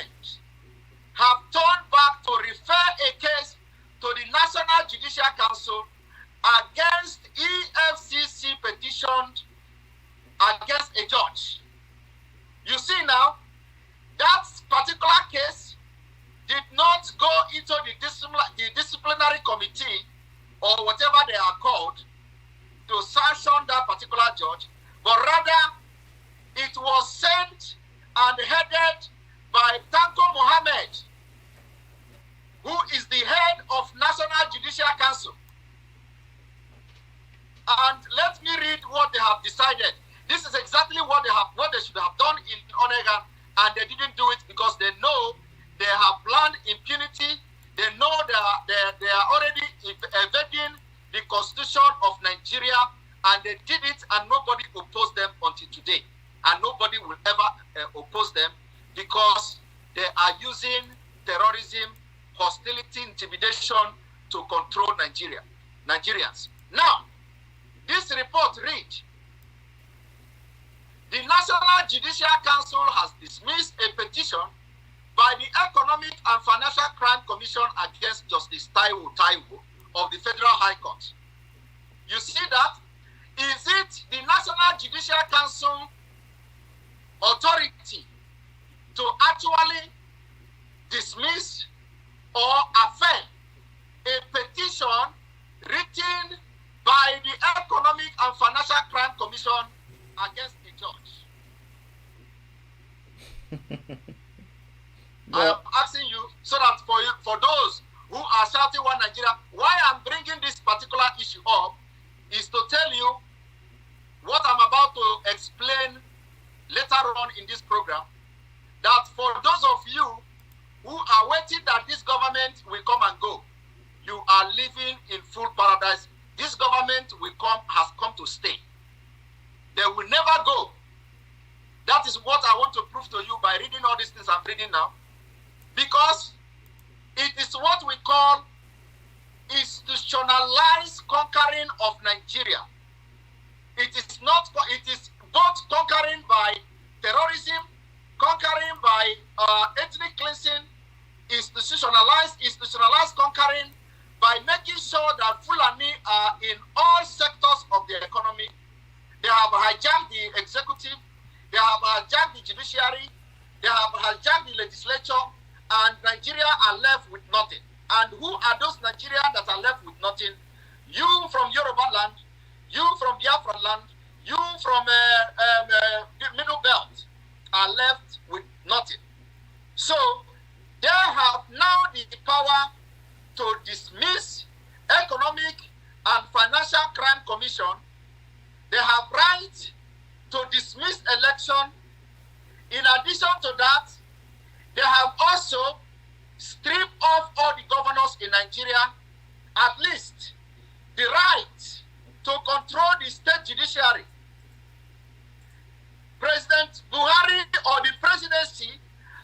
and they didn't do it because they know they have planned impunity. They know they are already evading the constitution of Nigeria, and they did it, and nobody opposed them until today, and nobody will ever oppose them because they are using terrorism, hostility, intimidation to control Nigerians. Now, this report reads, the National Judicial Council has dismissed a petition by the Economic and Financial Crime Commission against Justice Taiwo of the Federal High Court. You see that? Is it the National Judicial Council authority to actually dismiss or affirm a petition written by the Economic and Financial Crime Commission against the judge? I am asking you so that for those who are shouting one Nigeria, why I'm bringing this particular issue up is to tell you what I'm about to explain later on in this program, that for those of you who are waiting that this government will come and go, you are living in full paradise. This government has come to stay. They will never go. That is what I want to prove to you by reading all these things I'm reading now. Because it is what we call institutionalized conquering of Nigeria. It is both conquering by terrorism, conquering by ethnic cleansing, institutionalized conquering by making sure that Fulani are in all sectors of the economy. They have hijacked the executive, they have hijacked the judiciary, they have hijacked the legislature, and Nigeria are left with nothing. And who are those Nigerians that are left with nothing? You from Yoruba land, you from Biafra land, you from the Middle Belt are left with nothing. So they have now the power to dismiss Economic and Financial Crime Commission. They have right to dismiss election. In addition to that, they have also stripped off all the governors in Nigeria, at least the right to control the state judiciary. President Buhari or the presidency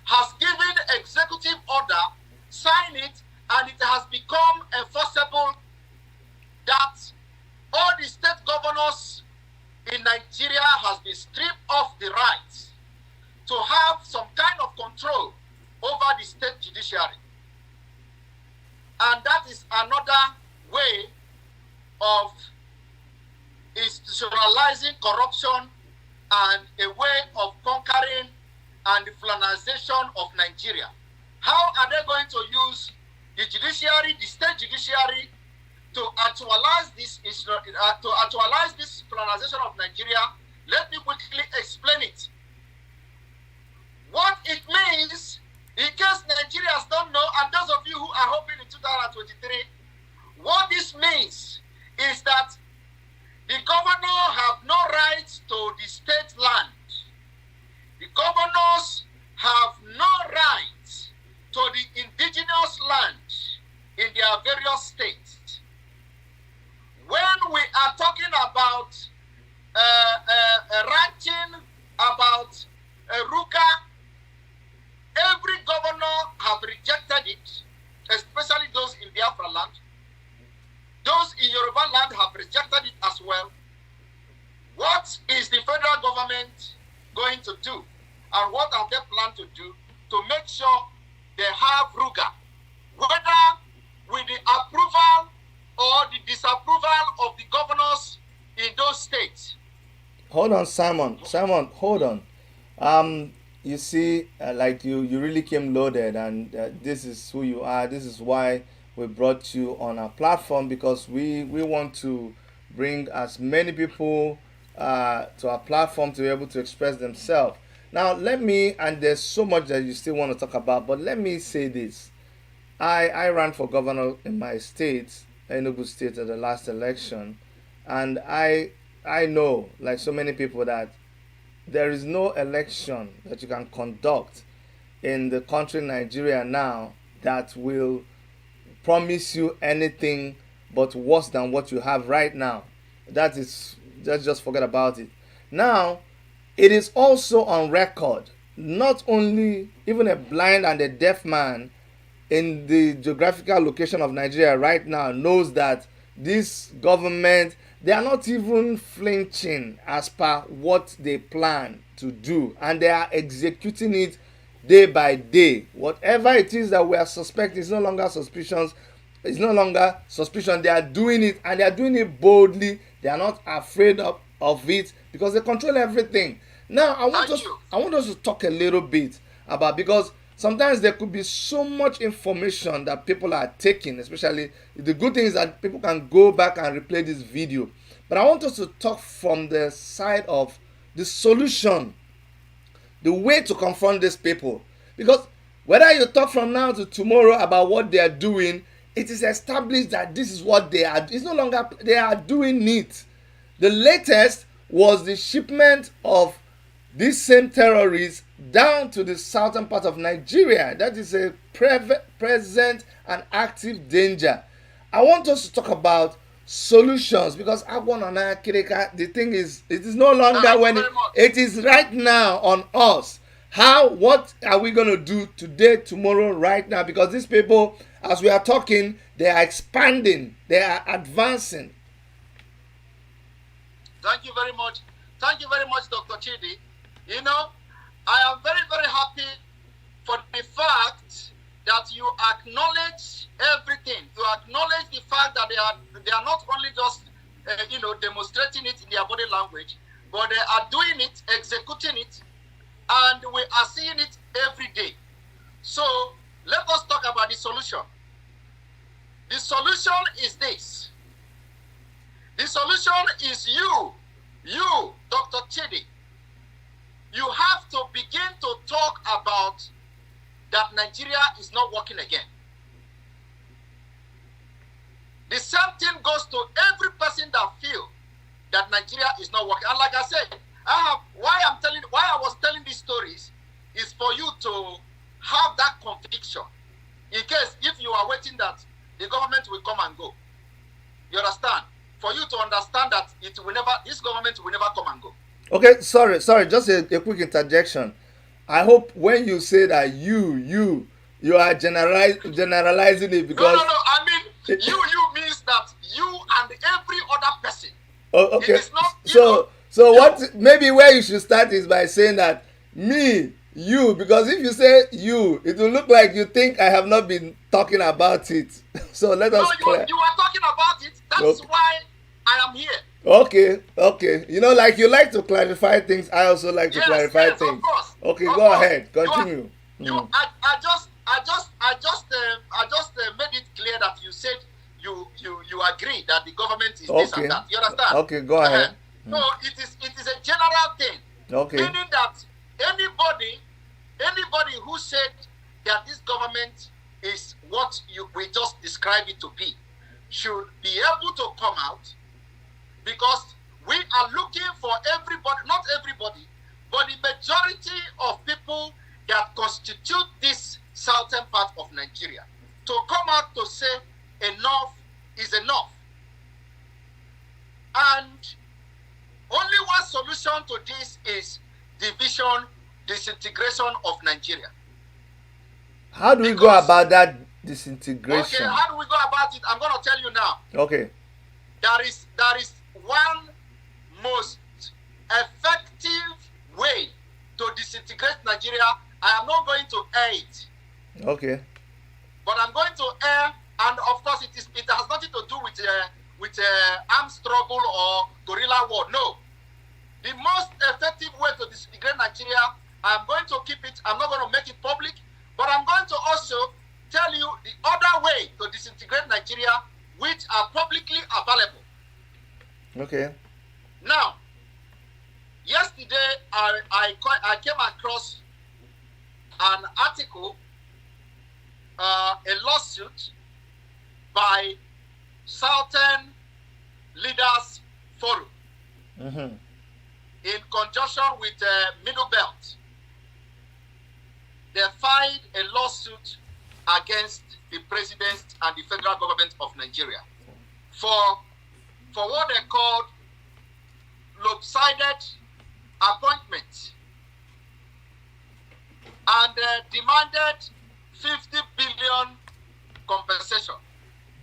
has given executive order, sign it, and it has become enforceable that all the state governors in Nigeria has been stripped of the right to have some kind of control over the state judiciary. And that is another way of institutionalizing corruption and a way of conquering and the flanization of Nigeria. How are they going to use the judiciary, the state judiciary, to actualize this flanization of Nigeria? Let me quickly explain it. What it means, in case Nigerians don't know, and those of you who are hoping in 2023, what this means is that the governor have no rights to the state land. The governors have no rights to the indigenous land in their various states. When we are talking about writing about Ruka, every governor have rejected it, especially those in Biafra land. Those in Yoruba land have rejected it as well. What is the federal government going to do? And what have they planned to do to make sure they have Ruga? Whether with the approval or the disapproval of the governors in those states. Hold on, Simon. Simon, hold on. You see, like you really came loaded, and this is who you are. This is why we brought you on our platform, because we want to bring as many people to our platform to be able to express themselves. Now, and there's so much that you still want to talk about, but let me say this. I ran for governor in my state, Enugu State, at the last election, and I know, like so many people, that there is no election that you can conduct in the country Nigeria now that will promise you anything but worse than what you have right now. That is, let's just forget about it. Now, it is also on record. Not only even a blind and a deaf man in the geographical location of Nigeria right now knows that this government, they are not even flinching as per what they plan to do, and they are executing it day by day. Whatever it is that we are suspecting is no longer suspicions. It's no longer suspicion. They are doing it, and they are doing it boldly. They are not afraid of it because they control everything. Now, I want us to talk a little bit about, because sometimes there could be so much information that people are taking, especially the good thing is that people can go back and replay this video. But I want us to talk from the side of the solution, the way to confront these people. Because whether you talk from now to tomorrow about what they are doing, it is established that this is what they are. It's no longer they are doing it. The latest was the shipment of these same terrorists down to the southern part of Nigeria. That is a present and active danger. I want us to talk about solutions, because the thing is, it is no longer when it is right now on us. What are we going to do today, tomorrow, right now? Because these people, as we are talking, they are expanding, they are advancing. Thank you very much. Thank you very much, Dr. Chidi. You know, I am very, very happy for the fact that you acknowledge everything. You acknowledge the fact that they are not only just demonstrating it in their body language, but they are doing it, executing it, and we are seeing it every day. So let us talk about the solution. The solution is this. The solution is you, Dr. Chidi. You have to begin to talk about that Nigeria is not working again. The same thing goes to every person that feel that Nigeria is not working. And like I said, why I was telling these stories is for you to have that conviction. In case if you are waiting that the government will come and go. You understand? For you to understand that this government will never come and go. Okay, sorry, just a quick interjection. I hope when you say that you are generalizing it, because no, I mean you means that you and every other person. Oh, okay. It is not, what maybe where you should start is by saying that me, you, because if you say you, it will look like you think I have not been talking about it. So let us clear. You are talking about it. That's why I am here. Okay. Like you like to clarify things, I also like to clarify things. Of course. Okay, go ahead. Continue. I just made it clear that you said you agree that the government is this and that. You understand? Okay, go ahead. No, it is a general thing. Okay. Meaning that anybody who said that this government is what we just described it to be should be able to come out, because we are looking for everybody, not everybody, but the majority of people that constitute this southern part of Nigeria to come out to say enough is enough. And only one solution to this is division, disintegration of Nigeria. How do we go about that disintegration? Okay, how do we go about it? I'm going to tell you now. Okay. There is one most effective way to disintegrate Nigeria. I am not going to air it. Okay. But I'm going to air, and of course it has nothing to do with armed struggle or guerrilla war. No. The most effective way to disintegrate Nigeria, I'm going to keep it. I'm not going to make it public, but I'm going to also tell you the other way to disintegrate Nigeria, which are publicly available. Okay. Now, yesterday I came across an article, a lawsuit by Southern Leaders Forum. Mm-hmm. in conjunction with Middle Belt, they filed a lawsuit against the president and the federal government of Nigeria for what they called lopsided appointments, and demanded 50 billion compensation.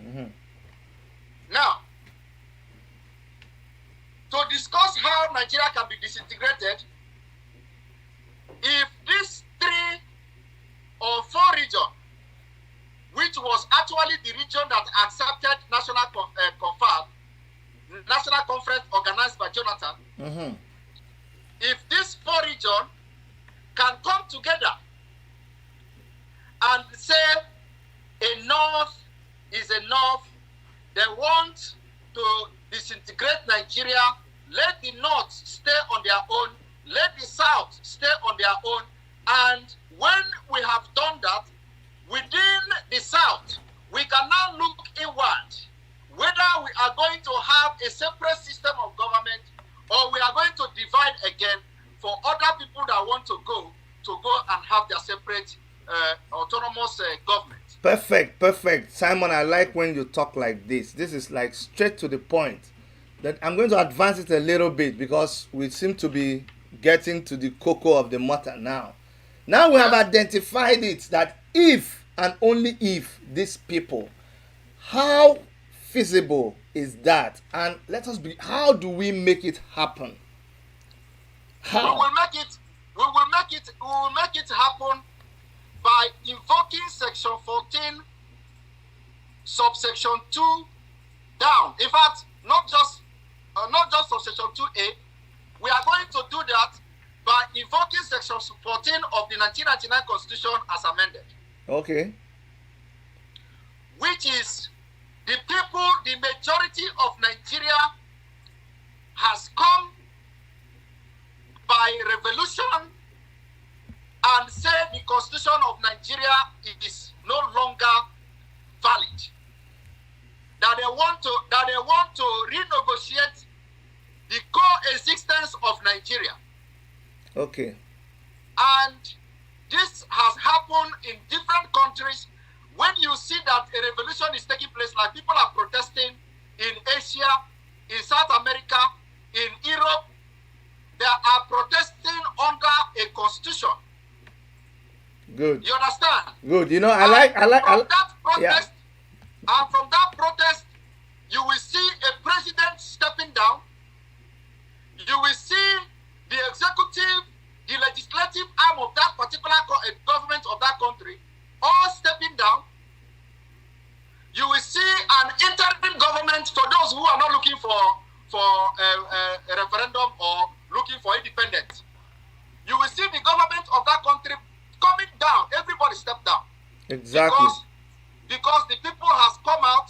Mm-hmm. Now, to discuss how Nigeria can be disintegrated, if these 3 or 4 regions, which was actually the region that accepted national conference organized by Jonathan, Mm-hmm. if these 4 regions can come together and say enough is enough, they want to disintegrate Nigeria, let the North stay on their own, let the South stay on their own, and when we have done that, within the South, we can now look inward whether we are going to have a separate system of government or we are going to divide again for other people that want to go and have their separate autonomous government. Perfect. Simon, I like when you talk like this. This is like straight to the point. That I'm going to advance it a little bit because we seem to be getting to the cocoa of the matter now. Now we have identified it that if and only if these people, how feasible is that? And how do we make it happen? How? We will make it happen by invoking section 14 subsection 2 down. In fact, not just subsection 2A. We are going to do that by invoking section 14 of the 1999 Constitution as amended. Okay. Which is the majority of Nigeria has come by revolution and say the Constitution of Nigeria is no longer valid. That they want to renegotiate the coexistence of Nigeria. Okay. And this has happened in different countries. When you see that a revolution is taking place, like people are protesting in Asia, in South America, in Europe, they are protesting under a constitution. Good. You understand? Good. You know, And from that protest, you will see a president stepping down. You will see the executive, the legislative arm of that particular government of that country all stepping down. You will see an interim government for those who are not looking for a referendum or looking for independence. You will see the government of that country coming down. Everybody step down. Exactly. Because the people has come out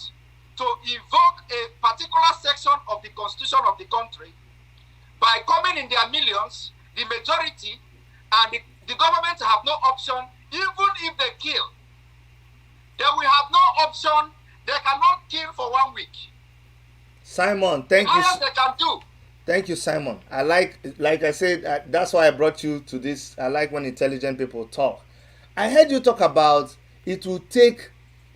to invoke a particular section of the constitution of the country by coming in their millions, the majority, and the government have no option. Even if they kill, they will have no option. They cannot kill for 1 week. Simon, thank you. Highest they can do. Thank you, Simon. I like I said, that's why I brought you to this. I like when intelligent people talk. I heard you talk about it will take,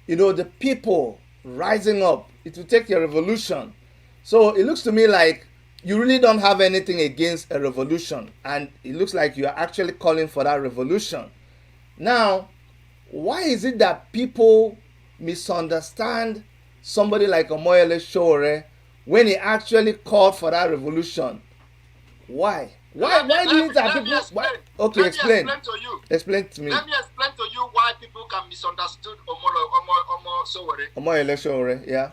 the people rising up. It will take a revolution. So it looks to me like you really don't have anything against a revolution. And it looks like you are actually calling for that revolution. Now, why is it that people misunderstand somebody like Omoyele Sowore when he actually called for that revolution? Why? Why do you think people? Okay, explain. Explain to me. Let me explain to you why people can misunderstand Omo Sowore. Omoyele Sowore, yeah.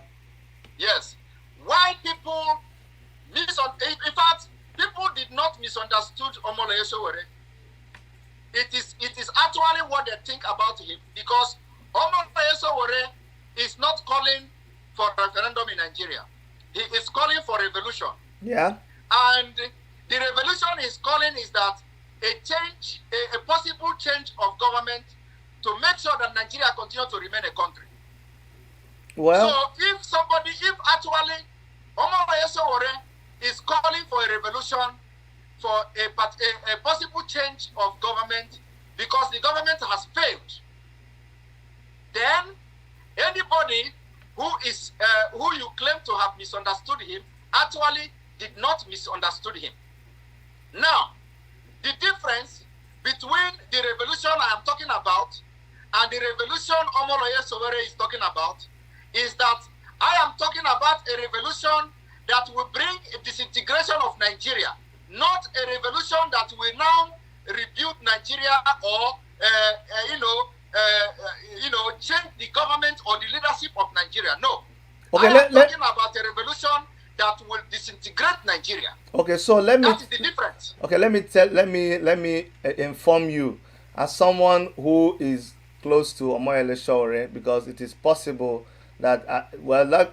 Yes. Why people in fact, people did not misunderstood Omoyele Sowore. It is actually what they think about him, because Omoyele Sowore is not calling for a referendum in Nigeria. He is calling for revolution. Yeah. And the revolution he's calling is that a possible change of government to make sure that Nigeria continues to remain a country. Well. So if actually Omoyele Sowore is calling for a revolution, for a possible change of government because the government has failed, then anybody who you claim to have misunderstood him actually did not misunderstood him. Now, the difference between the revolution I am talking about and the revolution Omoloye Sowore is talking about is that I am talking about a revolution that will bring a disintegration of Nigeria, not a revolution that will now rebuild Nigeria or change the government or the leadership of Nigeria. No. Okay, I am talking about a revolution that will disintegrate Nigeria. Okay, so let me. That is the difference. Okay, let me inform you as someone who is close to Omoyele Sowore, because it is possible that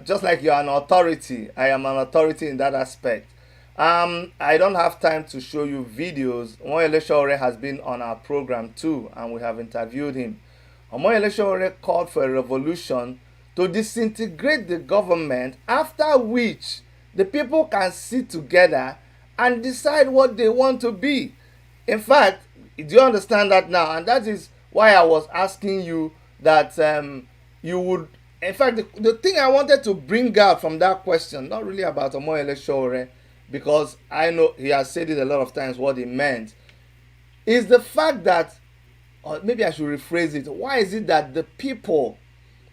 just like you are an authority, I am an authority in that aspect. I don't have time to show you videos. Omoyele Sowore has been on our program too, and we have interviewed him. Omoyele Sowore called for a revolution to disintegrate the government, after which the people can sit together and decide what they want to be. In fact, do you understand that now? And that is why I was asking you that you would. In fact, the thing I wanted to bring out from that question, not really about Omoyele Sowore, because I know he has said it a lot of times what he meant, is the fact that, or maybe I should rephrase it, why is it that the people,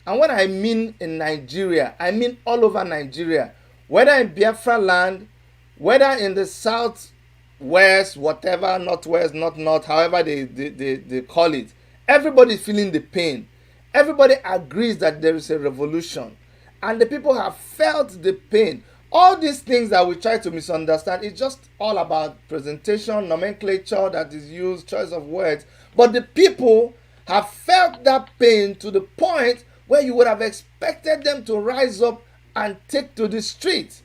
and when I mean in Nigeria, I mean all over Nigeria, whether in Biafra land, whether in the south, west, whatever, northwest, not, however they call it, everybody is feeling the pain. Everybody agrees that there is a revolution, and the people have felt the pain. All these things that we try to misunderstand, it's just all about presentation, nomenclature that is used, choice of words. But the people have felt that pain to the point where you would have expected them to rise up and take to the streets.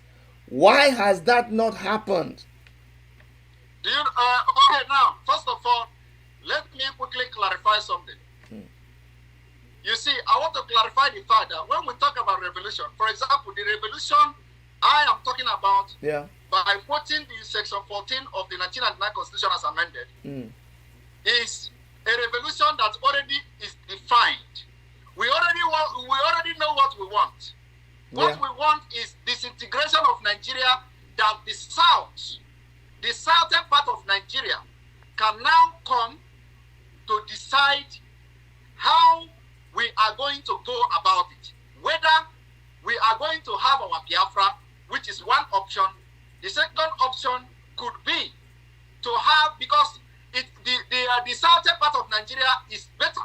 Why has that not happened? Okay, now, first of all, let me quickly clarify something. You see, I want to clarify the fact that when we talk about revolution, for example, the revolution I am talking about, by quoting the section 14 of the 1999 Constitution as amended, is a revolution that already is defined. We already know what we want. What we want is disintegration of Nigeria, that the southern part of Nigeria can now come to decide how we are going to go about it. Whether we are going to have our Biafra, which is one option. The second option could be to have, because the southern part of Nigeria is better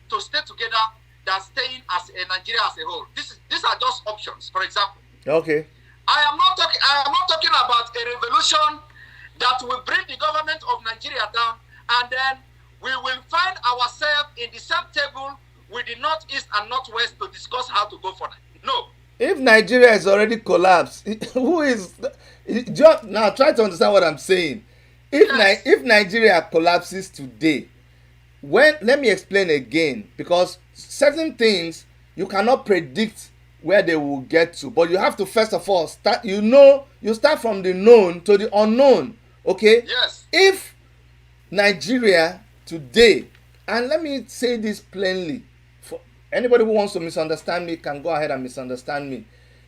to stay together than staying as a Nigeria as a whole. These are just options. For example, okay, I am not talking about a revolution that will bring the government of Nigeria down, and then we will find ourselves in the same table with the northeast and northwest to discuss how to go for that. No. If Nigeria is already collapsed, who is now? Try to understand what I'm saying. If Nigeria collapses today, let me explain again, because certain things you cannot predict where they will get to, but you have to first of all start. You start from the known to the unknown. Okay. Yes. If Nigeria today, and let me say this plainly, for anybody who wants to misunderstand me can go ahead and misunderstand me.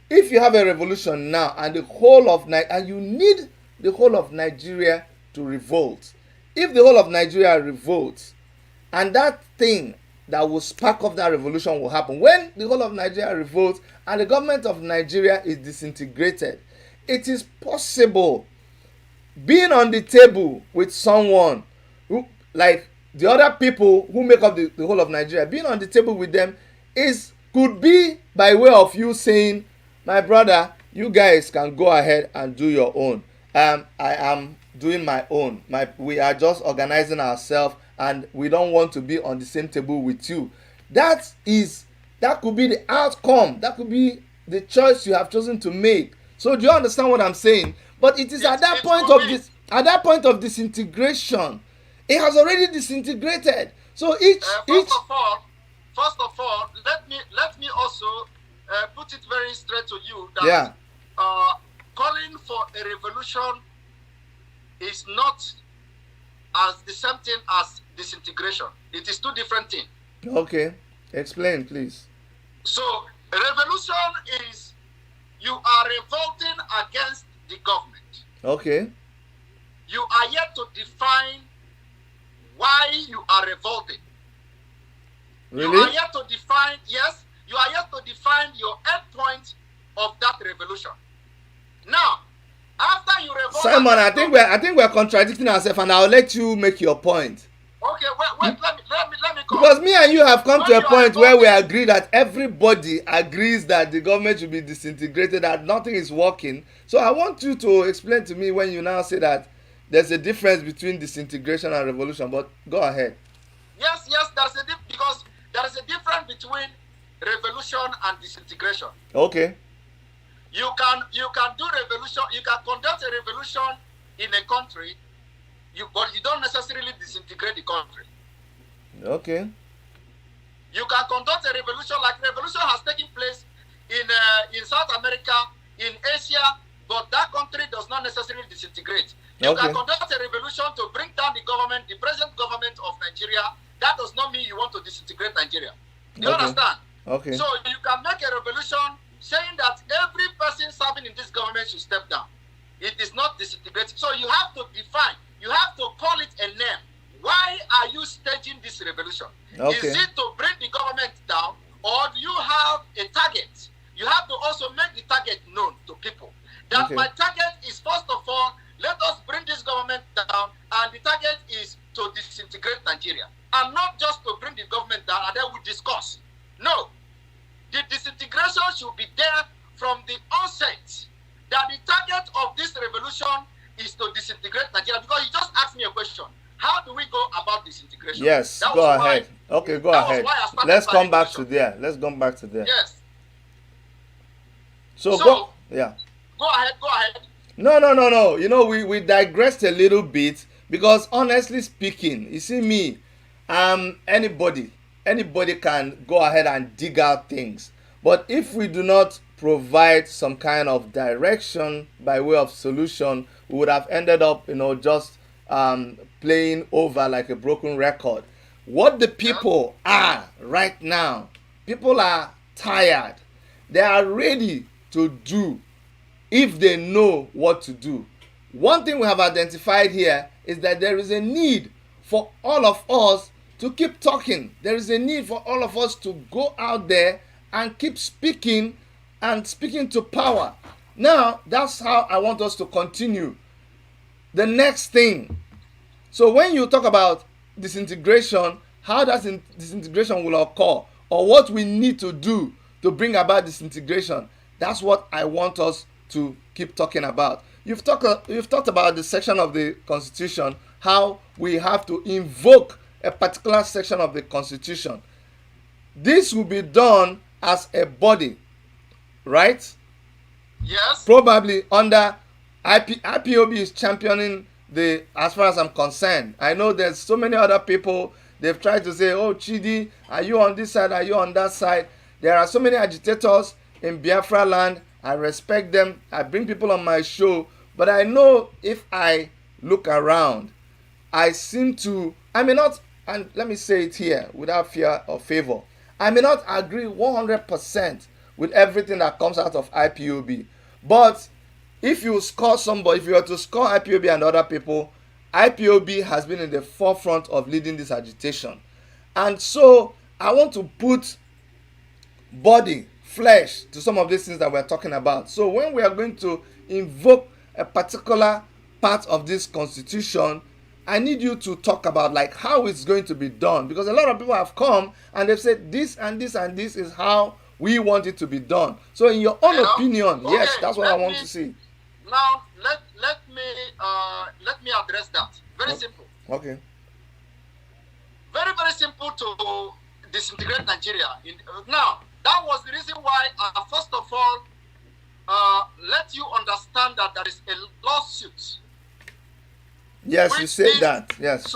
If you have a revolution now and and you need the whole of Nigeria to revolt, if the whole of Nigeria revolts, and that thing that will spark off that revolution will happen when the whole of Nigeria revolts and the government of Nigeria is disintegrated, it is possible being on the table with someone who, like the other people who make up the whole of Nigeria, being on the table with them could be by way of you saying, my brother, you guys can go ahead and do your own. I am doing my own. We are just organizing ourselves, and we don't want to be on the same table with you. That could be the outcome. That could be the choice you have chosen to make. So do you understand what I'm saying? But it is at that point of disintegration. It has already disintegrated. So First of all, let me also put it very straight to you that calling for a revolution is not as the same thing as disintegration. It is two different things. Okay. Explain, please. So revolution is you are revolting against the government. Okay. You are yet to define why you are revolting. Really? You are yet to define, yes, you are yet to define your end point of that revolution. Now, after you revolt, Simon, I think we're contradicting ourselves, and I'll let you make your point. Okay, wait, let me come. Because me and you have come to a point where we agree that everybody agrees that the government should be disintegrated, that nothing is working. So I want you to explain to me when you now say that there's a difference between disintegration and revolution. But go ahead. Yes, because there is a difference between revolution and disintegration. Okay. You can do revolution. You can conduct a revolution in a country, but you don't necessarily disintegrate the country. Okay. You can conduct a revolution, like revolution has taken place in South America, in Asia, but that country does not necessarily disintegrate. You can conduct a revolution to bring down the government, the present government of Nigeria. That does not mean you want to disintegrate Nigeria. Do you understand? Okay. So you can make a revolution saying that every person serving in this government should step down. It is not disintegrating. So you have to define, you have to call it a name. Why are you staging this revolution? Okay. Is it to bring the government down, or do you have a target? You have to also make the target known to people. That my target is, first of all, let us bring this government down, and the target is to disintegrate Nigeria. And not just to bring the government down and then we discuss. No. The disintegration should be there from the onset. That the target of this revolution is to disintegrate Nigeria. Because you just asked me a question. How do we go about disintegration? Yes, go ahead. Okay, go ahead. Let's come back to there. Yes. So go. Yeah. Go ahead. No. You know, we digressed a little bit because honestly speaking, you see me, anybody can go ahead and dig out things. But if we do not provide some kind of direction by way of solution, we would have ended up, just playing over like a broken record. What the people are right now, people are tired. They are ready to do if they know what to do. One thing we have identified here is that there is a need for all of us to keep talking. There is a need for all of us to go out there and keep speaking and speaking to power. Now, that's how I want us to continue. The next thing. So when you talk about disintegration, how does disintegration will occur, or what we need to do to bring about disintegration, that's what I want us to keep talking about. You've talked about the section of the Constitution, how we have to invoke a particular section of the Constitution. This will be done as a body, right? Yes. Probably under IPOB is championing as far as I'm concerned. I know there's so many other people, they've tried to say, oh, Chidi, are you on this side, are you on that side? There are so many agitators in Biafra land. I respect them. I bring people on my show. But I know if I look around, I may not, and let me say it here without fear or favor, I may not agree 100% with everything that comes out of IPOB. But if you were to score IPOB and other people, IPOB has been in the forefront of leading this agitation. And so I want to put body, flesh to some of these things that we're talking about. So when we are going to invoke a particular part of this Constitution, I need you to talk about like how it's going to be done, because a lot of people have come and they've said this and this and this is how we want it to be done. So in your own opinion, yes, that's what I want to see. Now let me address that. Very simple. Okay. Very, very simple to disintegrate Nigeria. Now, that was the reason why, first of all, let you understand that there is a lawsuit. Yes, you said that. Yes.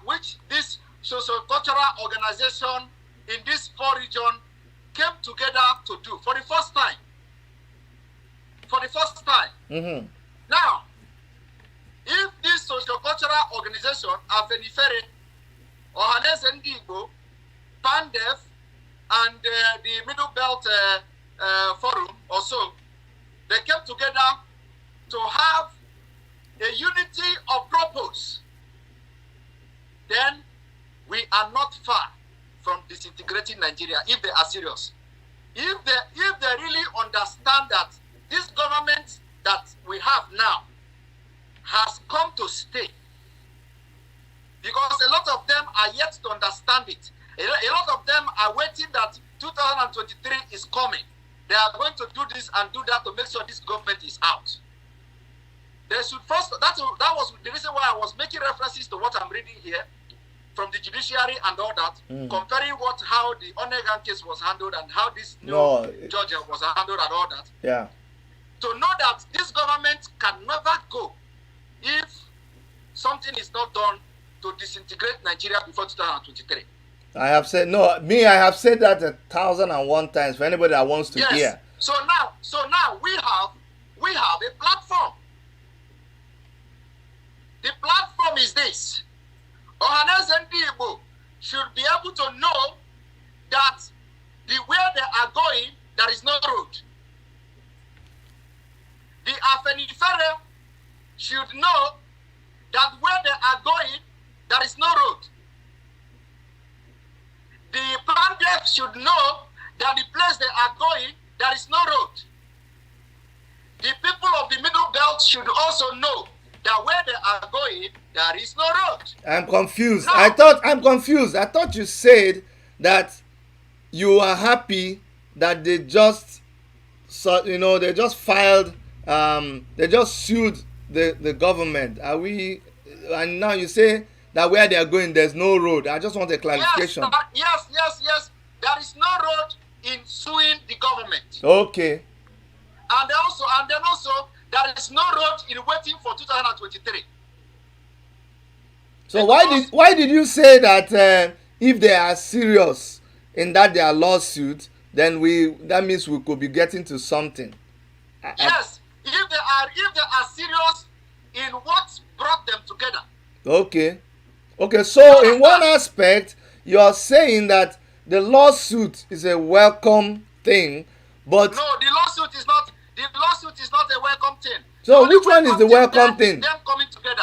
Which this socio-cultural organization in this 4 region came together to do for the first time. Mm-hmm. Now, if this socio-cultural organization, Afenifere, Ohanes Ndigbo, PANDEF, and the Middle Belt Forum also, they came together to have a unity of purpose, then we are not far from disintegrating Nigeria if they are serious. If they really understand that this government that we have now has come to stay, because a lot of them are yet to understand it. A lot of them are waiting that 2023 is coming. They are going to do this and do that to make sure this government is out. They should first, that was the reason why I was making references to what I'm reading here from the judiciary and all that, comparing how the Onegan case was handled and how this new Georgia was handled and all that. Yeah. To know that this government can never go if something is not done to disintegrate Nigeria before 2023. I have said that 1,001 times for anybody that wants to hear. So now we have a platform. The platform is this. Ohanes and Igbo should be able to know that where they are going, there is no road. The Afenifere should know that where they are going, there is no road. The Pandef should know that the place they are going, there is no road. The people of the Middle Belt should also know that where they are going, there is no road. I'm confused. I thought you said that you are happy that they just filed, they just sued the government. And now you say that where they are going, there's no road. I just want a clarification. Yes. There is no road in suing the government. Okay. And then also, there is no road in waiting for 2023. So why did you say that if they are serious in that their lawsuit, then that means we could be getting to something? Yes, if they are serious in what brought them together. Okay. So in one aspect, you are saying that the lawsuit is a welcome thing, but no, the lawsuit is not a welcome thing. So which one is the welcome thing? Them coming together.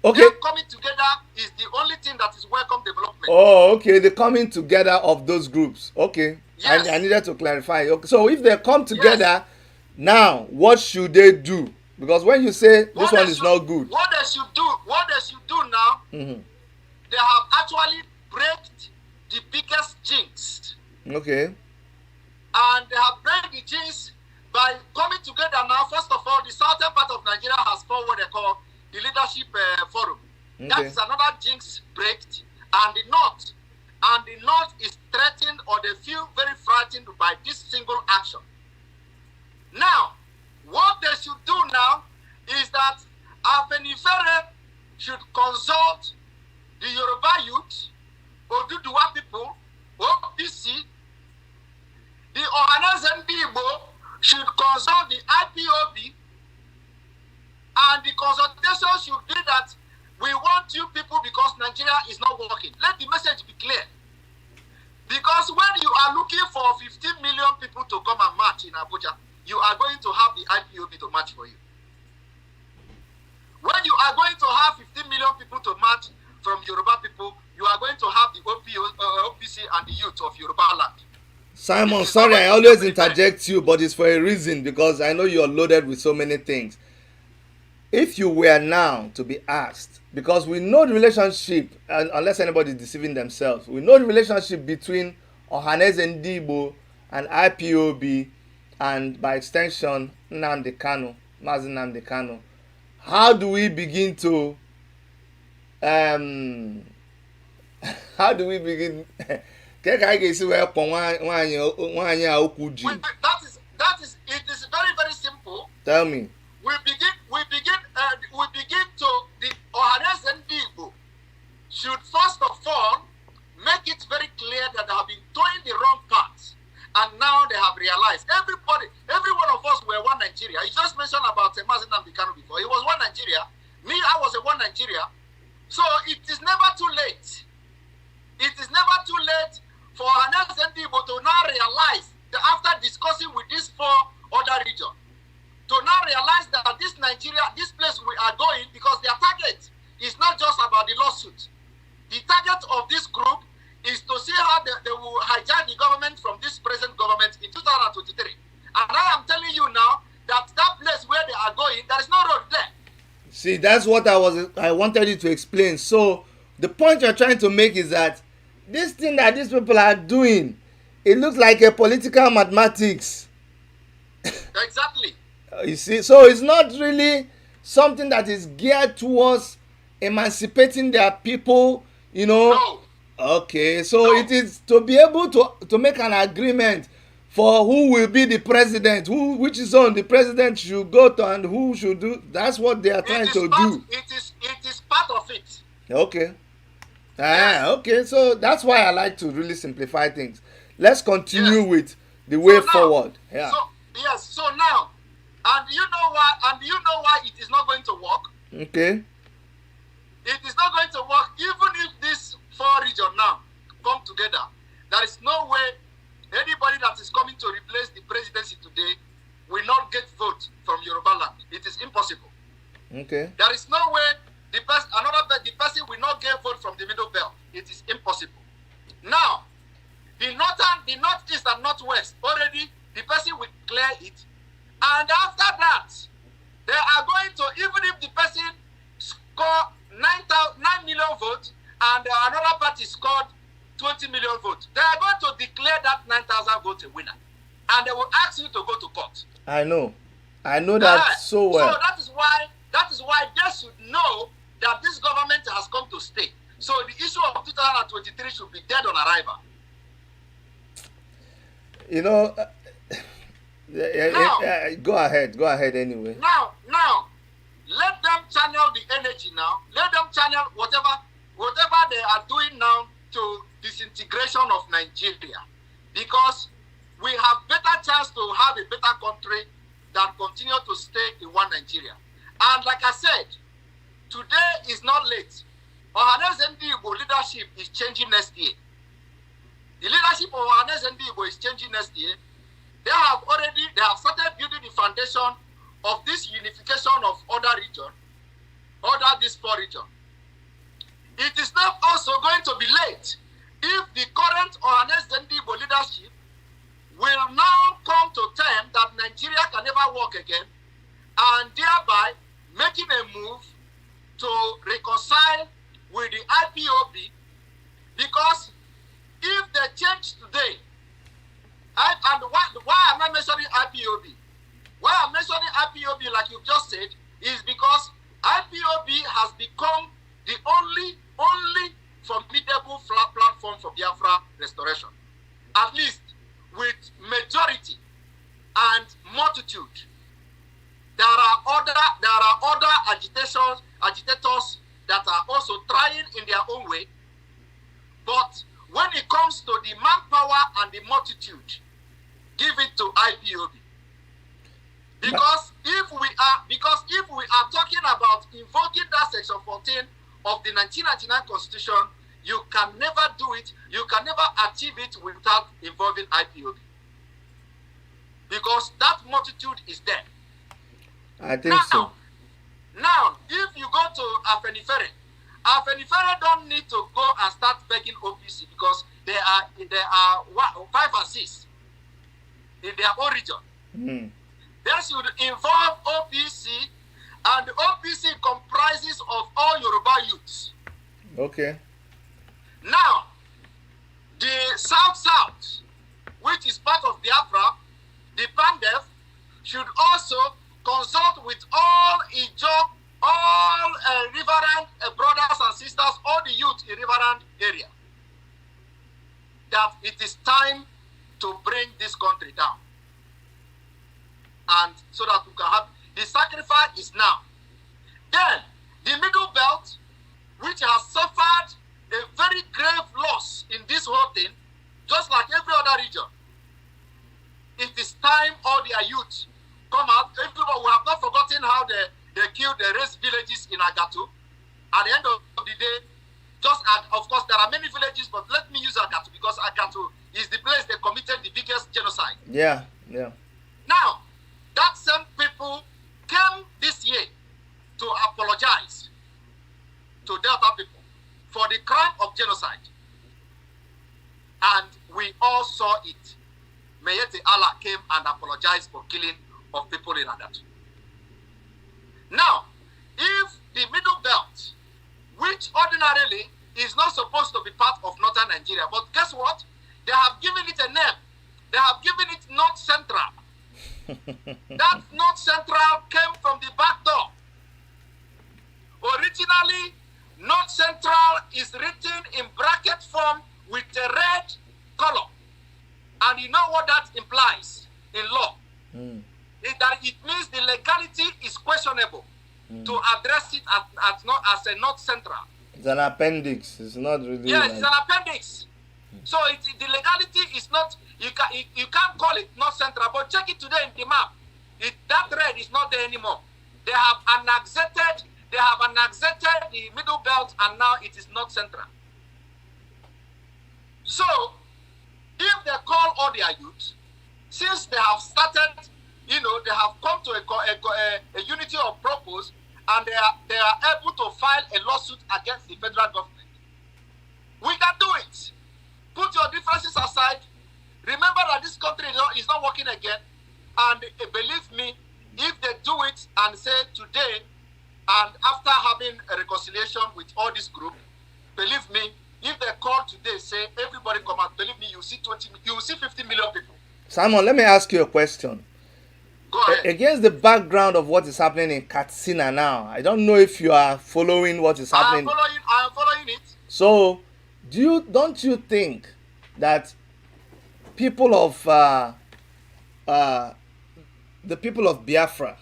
Okay. Them coming together is the only thing that is welcome development. Oh, okay. The coming together of those groups. Okay. Yes. I needed to clarify. Okay. So if they come together, now what should they do? Because when you say this one is not good, what they should do now, they have actually breaked the biggest jinx. Okay. And they have break the jinx by coming together now. First of all, the southern part of Nigeria has formed what they call the Leadership Forum. Okay. That is another jinx breaked. And the North is threatened, or they feel very frightened by this single action. Now, what they should do now is that Afenifere should consult the Yoruba youth, Oduduwa people, OPC, the Ohanes and Igbo should consult the IPOB, and the consultation should be that we want you people because Nigeria is not working. Let the message be clear. Because when you are looking for 15 million people to come and march in Abuja, you are going to have the IPOB to march for you. When you are going to have 15 million people to march from Yoruba people, you are going to have the OPC and the youth of Yoruba land. Simon, sorry, I always interject you, but it's for a reason, because I know you're loaded with so many things. If you were now to be asked, because we know the relationship, unless anybody is deceiving themselves, we know the relationship between Ohanes and Igbo and IPOB, and by extension, Nnamdi Kanu, Mazi Nnamdi Kanu. How do we begin to, it is very, very simple. Tell me. We begin to the Ohanes and Igbo should first of all make it very clear that they have been doing the wrong path, and now they have realized. Every one of us were one Nigeria. You just mentioned about Mazi Nnamdi Kanu before. He was one Nigeria. Me, I was the lawsuit. The target of this group is to see how they will hijack the government from this present government in 2023. And I am telling you now that place where they are going, there is no road there. See, that's what I wanted you to explain. So the point you're trying to make is that this thing that these people are doing, it looks like a political mathematics. Exactly. You see, so it's not really something that is geared towards emancipating their people, No. Okay, so it is to be able to make an agreement for who will be the president, which is on the president should go to and who should do. That's what they are trying to do. It is part of it. Okay. Okay, so that's why I like to really simplify things. Let's continue with the way forward. Yeah. So now, and you know why it is not going to work? Okay. It is not going to work even if these four regions now come together. There is no way anybody that is coming to replace the presidency today will not get vote from Yoruba land. It is impossible. Okay. There is no way the person will not get vote from the middle belt. It is impossible. Now, the northeast and northwest, already the person will clear it. And after that, they are going to, even if the person score 9 million votes and another party scored 20 million votes, they are going to declare that 9,000 votes a winner. And they will ask you to go to court. I know that so well. So that is why they should know that this government has come to stay. So the issue of 2023 should be dead on arrival. Go ahead anyway. Now, let them channel the energy now. Let them channel whatever they are doing now to disintegration of Nigeria. Because we have better chance to have a better country than continue to stay in one Nigeria. And like I said, today is not late. Ohanes Ndigbo leadership is changing next year. The leadership of Ohanes Ndigbo is changing next year. They have started building the foundation of this unification of these four regions. It is not also going to be late if the current Ohanes Ndigbo leadership will now come to term that Nigeria can never work again, and thereby making a move to reconcile with the IPOB, because if they change today, why am I mentioning IPOB? Why I'm mentioning IPOB, like you just said, is because IPOB has become the only formidable platform for Biafra restoration, at least with majority and multitude. There are other agitators that are also trying in their own way, but when it comes to the manpower and the multitude, give it to IPOB. Because if we are talking about invoking that section 14 of the 1999 Constitution, you can never do it. You can never achieve it without involving IPOB. Because that multitude is there. I think so. Now, if you go to Afenifere don't need to go and start begging OPC because they are 5 or 6 in their own region. Mm. They should involve OPC, and the OPC comprises of all Yoruba youths. Okay. Now, the South, which is part of Biafra, the Pandef, should also consult with all Ijo, all Riverland brothers and sisters, all the youth in Riverland area, that it is time to bring this country down. And so that we can have, the sacrifice is now. Then, the Middle Belt, which has suffered a very grave loss in this whole thing, just like every other region, it is time all their youth come out. Everybody, we have not forgotten how they killed the race villages in Agatu. At the end of the day, of course, there are many villages, but let me use Agatu because Agatu is the place they committed the biggest genocide. Yeah. Now, that same people came this year to apologize to Delta people. for the crime of genocide. And we all saw it. Mayete Allah came and apologized for killing of people in Adatu. Now, if the Middle Belt, which ordinarily is not supposed to be part of northern Nigeria, but guess what? They have given it a name. They have given it North Central. That North Central came from the back door. Originally, North Central is written in bracket form with a red color. And you know what that implies in law? Is that it means the legality is questionable to address it as a North Central. It's an appendix. It's not really. Yes, it's an appendix. So the legality is not, you can't call it North Central, but check it today in the map. That red is not there anymore. They have annexed the Middle Belt, and now it is North Central. So, if they call all their youth, since they have started, they have come to a unity of purpose, and they are able to file a lawsuit against the federal government, we can do it. Put your differences aside. Remember that this country is not working again. And believe me, if they do it and say today, and after having a reconciliation with all this group, believe me, if they call today, say everybody come out, believe me, you see 50 million people. Simon, let me ask you a question. Go ahead. Against the background of what is happening in Katsina now, I don't know if you are following what is happening. I am following it. So, don't you think that people of the people of Biafra,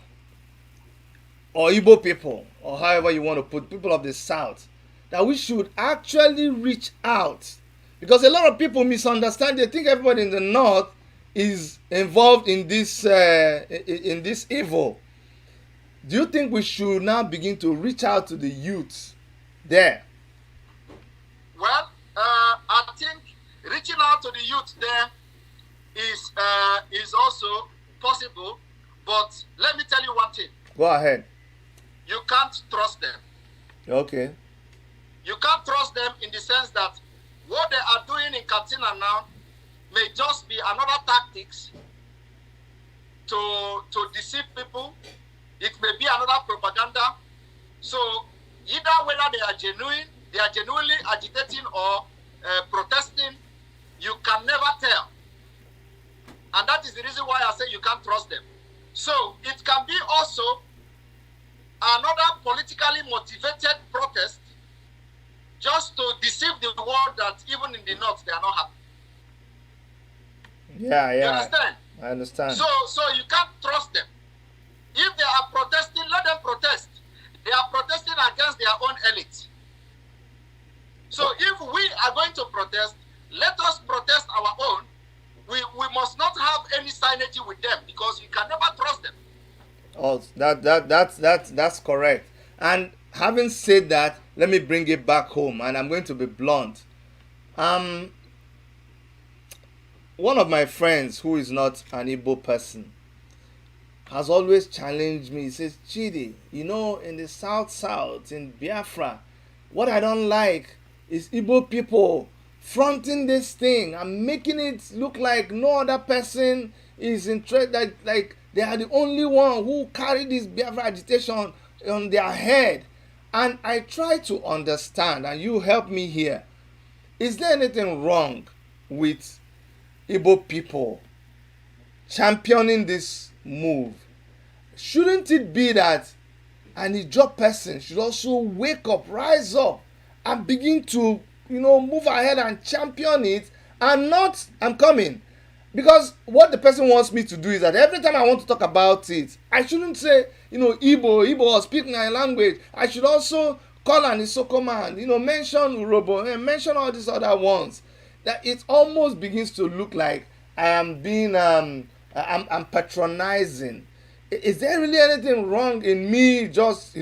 or Igbo people, or however you want to put people of the South, that we should actually reach out? Because a lot of people misunderstand. They think everybody in the North is involved in this evil. Do you think we should now begin to reach out to the youths there? Well, I think reaching out to the youth there is also possible, but let me tell you one thing. Go ahead. You can't trust them. Okay. You can't trust them in the sense that what they are doing in Katsina now may just be another tactics to deceive people. It may be another propaganda. So either whether they are genuinely agitating or protesting, you can never tell. And that is the reason why I say you can't trust them. So it can be also another politically motivated protest just to deceive the world that even in the North they are not happy. Yeah. You understand? I understand. So you can't trust them. If they are protesting, let them protest. They are protesting against their own elite. So if we are going to protest, let us protest our own. We must not have any synergy with them because you can never trust them. Oh, that's correct. And having said that, let me bring it back home, and I'm going to be blunt. One of my friends who is not an Igbo person has always challenged me. He says, Chidi, in the South, in Biafra, what I don't like is Igbo people fronting this thing and making it look like no other person is interested, like they are the only one who carry this Biafra agitation on their head. And I try to understand, and you help me here. Is there anything wrong with Igbo people championing this move? Shouldn't it be that an Igbo person should also wake up, rise up, and begin to move ahead and champion it, and not I'm coming? Because what the person wants me to do is that every time I want to talk about it, I shouldn't say Igbo or speak my language. I should also call an Isoko man, mention Urobo, and mention all these other ones. That it almost begins to look like I am being I'm patronizing. Is there really anything wrong in me just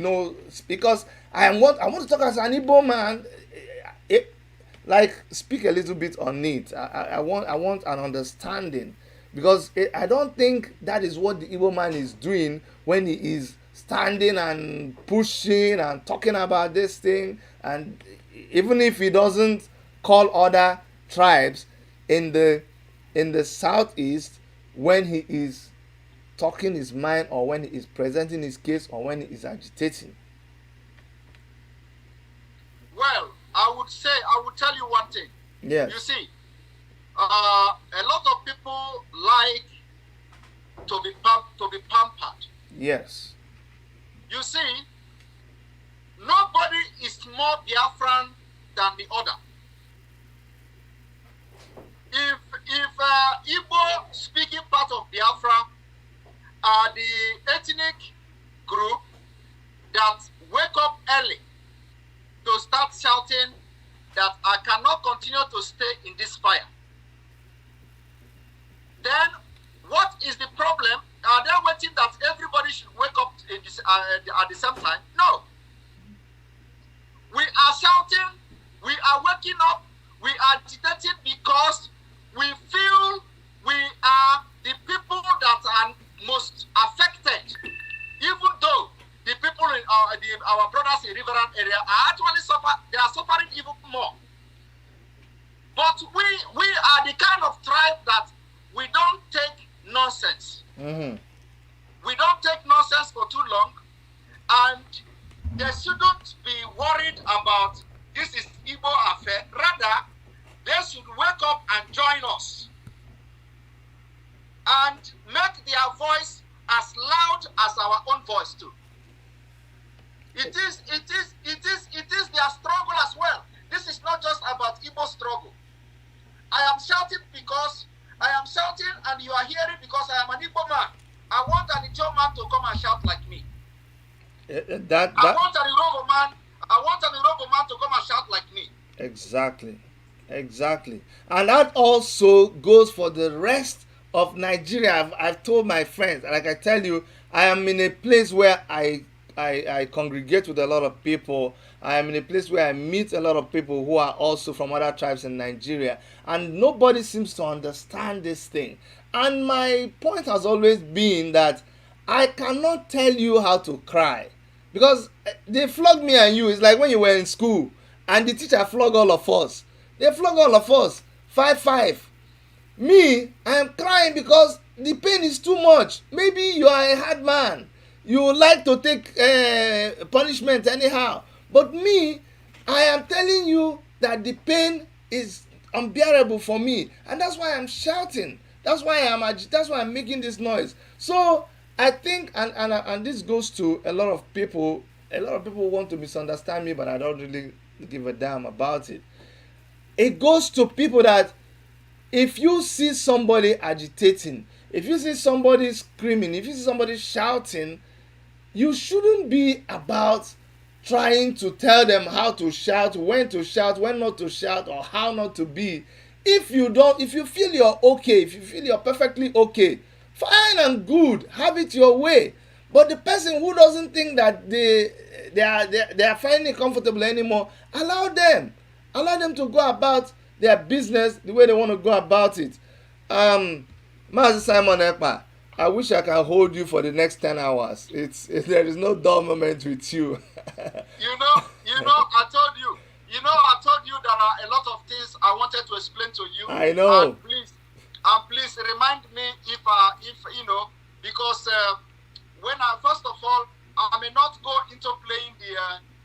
because I want to talk as an Igbo man? Speak a little bit on it. I want an understanding, because I don't think that is what the Igbo man is doing when he is standing and pushing and talking about this thing. And even if he doesn't call other tribes in the southeast when he is talking his mind, or when he is presenting his case, or when he is agitating. Well, I would tell you one thing. Yes. You see, a lot of people like to be pampered. Yes. You see, nobody is more Biafran than the other. If Igbo speaking part of Biafra are the ethnic group that wake up early to start shouting that I cannot continue to stay in this fire, then what is the problem? Are they waiting that everybody should wake up in this, at the same time? No. We are shouting, we are waking up, we are agitating because we feel we are the people that are most affected, even though the people in our brothers in Riverine area are actually they are suffering even more. But we are the kind of tribe that we don't take nonsense. Mm-hmm. We don't take nonsense for too long, and they shouldn't be worried about this is Igbo affair. Rather, they should wake up and join us and make their voice as loud as our own voice too. It is their struggle as well. This is not just about Igbo struggle. I am shouting because I am shouting, and you are hearing because I am an Igbo man. I want an Igbo man to come and shout like me. I want an Yoruba man. I want an Yoruba man to come and shout like me. Exactly. And that also goes for the rest of Nigeria. I've told my friends, like I tell you, I am in a place where I congregate with a lot of people. I am in a place where I meet a lot of people who are also from other tribes in Nigeria, and nobody seems to understand this thing. And my point has always been that I cannot tell you how to cry, because they flog me and you. It's like when you were in school and the teacher flog all of us. They flog all of us 5-5. Me, I am crying because the pain is too much. Maybe you are a hard man, you like to take punishment anyhow, but me, I am telling you that the pain is unbearable for me, and that's why I'm shouting. That's why I'm making this noise. So I think, and this goes to a lot of people. A lot of people want to misunderstand me, but I don't really give a damn about it. It goes to people that if you see somebody agitating, if you see somebody screaming, if you see somebody shouting, you shouldn't be about trying to tell them how to shout, when not to shout, or how not to be. If you feel you're okay, if you feel you're perfectly okay, fine and good, have it your way. But the person who doesn't think that they are finding it comfortable anymore, allow them to go about their business the way they want to go about it. Master Simon Ekpa, I wish I can hold you for the next 10 hours. There is no dull moment with you. I told you there are a lot of things I wanted to explain to you. I know. And please remind me if because when first of all, I may not go into playing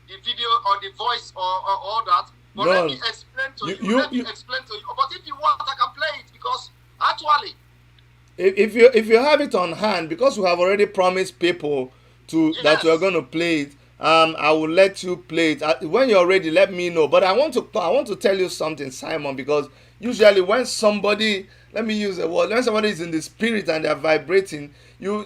the video or the voice or all that. But let me explain to you. But if you want, I can play it, because actually, if you have it on hand, because we have already promised people that we are going to play it, I will let you play it. When you're ready, let me know. But I want to tell you something, Simon, because usually when somebody, let me use a word, when somebody is in the spirit and they're vibrating,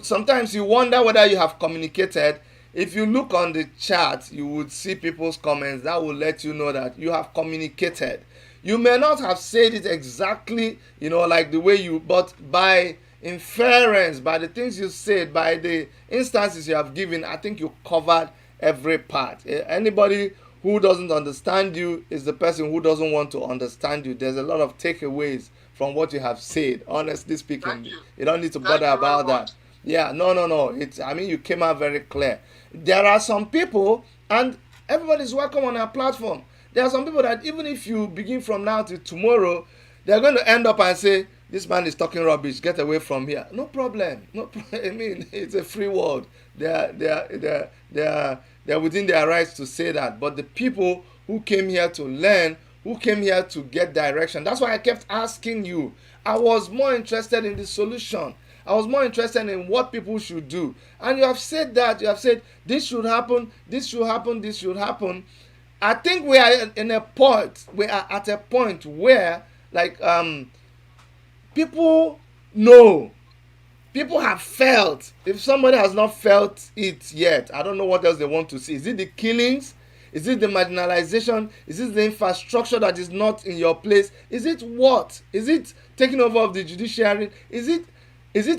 sometimes you wonder whether you have communicated. If you look on the chat, you would see people's comments that will let you know that you have communicated. You may not have said it exactly, like the way but by inference, by the things you said, by the instances you have given, I think you covered every part. Anybody who doesn't understand you is the person who doesn't want to understand you. There's a lot of takeaways from what you have said, honestly speaking. You don't need to bother about that. Yeah, no. You came out very clear. There are some people, and everybody's welcome on our platform. There are some people that even if you begin from now to tomorrow, they're going to end up and say, this man is talking rubbish, get away from here. No problem. No problem. I mean, it's a free world. They are within their rights to say that. But the people who came here to learn, who came here to get direction, that's why I kept asking you. I was more interested in the solution. I was more interested in what people should do. And you have said that. You have said this should happen, this should happen, this should happen. I think we are in a point. We are at a point where, like, people know. People have felt. If somebody has not felt it yet, I don't know what else they want to see. Is it the killings? Is it the marginalization? Is it the infrastructure that is not in your place? Is it what? Is it taking over of the judiciary? Is it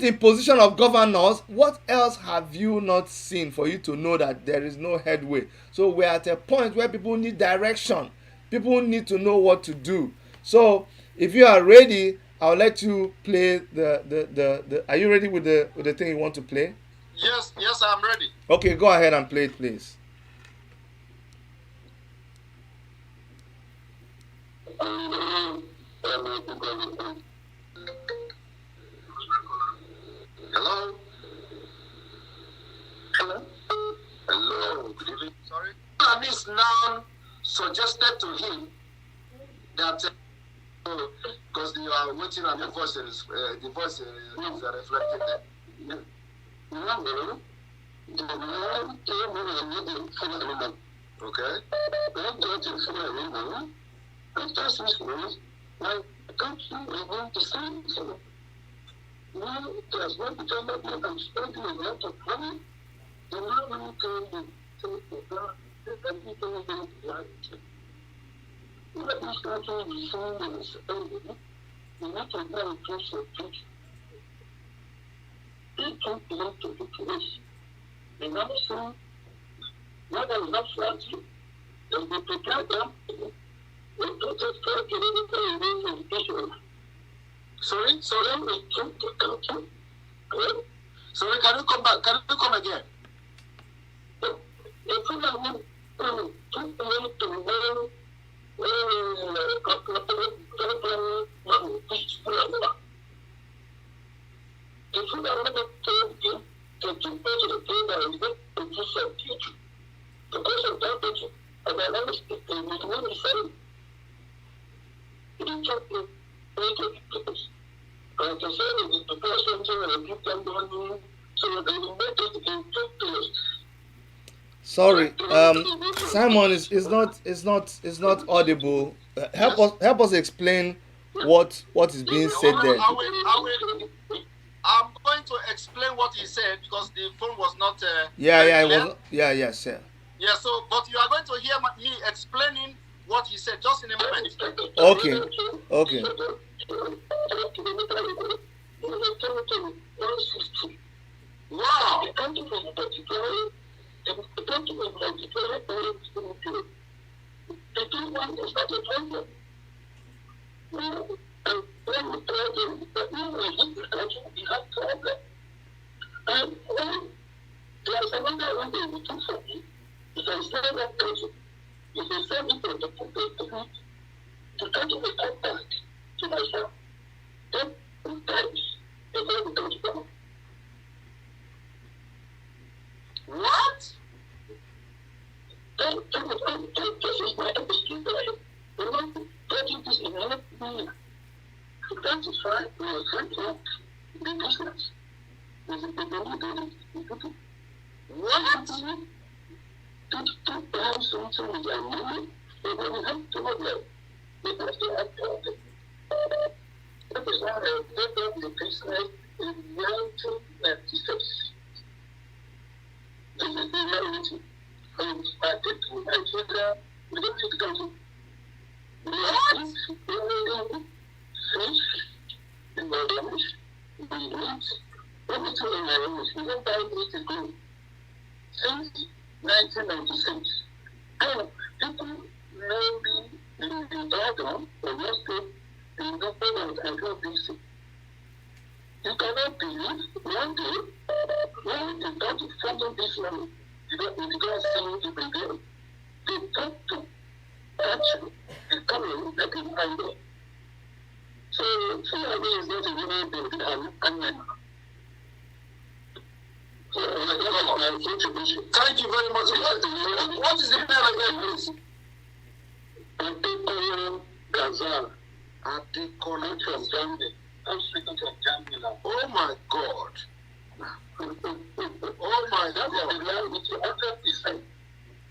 imposition of governors? What else have you not seen for you to know that there is no headway? So we're at a point where people need direction. People need to know what to do. So if you are ready, I'll let you play the are you ready with the thing you want to play? Yes, I'm ready. Okay, go ahead and play it, please. Hello? Hello? Hello, good evening. Sorry? And it's now suggested to him that because you are waiting and the voice is reflecting there. Okay. Sorry? Sorry, can you come back? Can you come again? Sorry, Simon is not audible. Help us explain what is being said there. I'm going to explain what he said because the phone was not. It was. Yes, yeah. Yeah, so but you are going to hear me explaining what he said just in a moment. Okay. Wow. What? Since 1996, people maybe in the Oregon or West State in the Oregon and DC. You cannot believe one day when they got to follow this money, you don't see it again. They talk to catch the coming that is under. So Fulani is not a very big and thank you very much. What is the name again, please? Adekola Gazal. Adekola from Germany. I'm speaking from Germany now. Oh my God. Oh my God.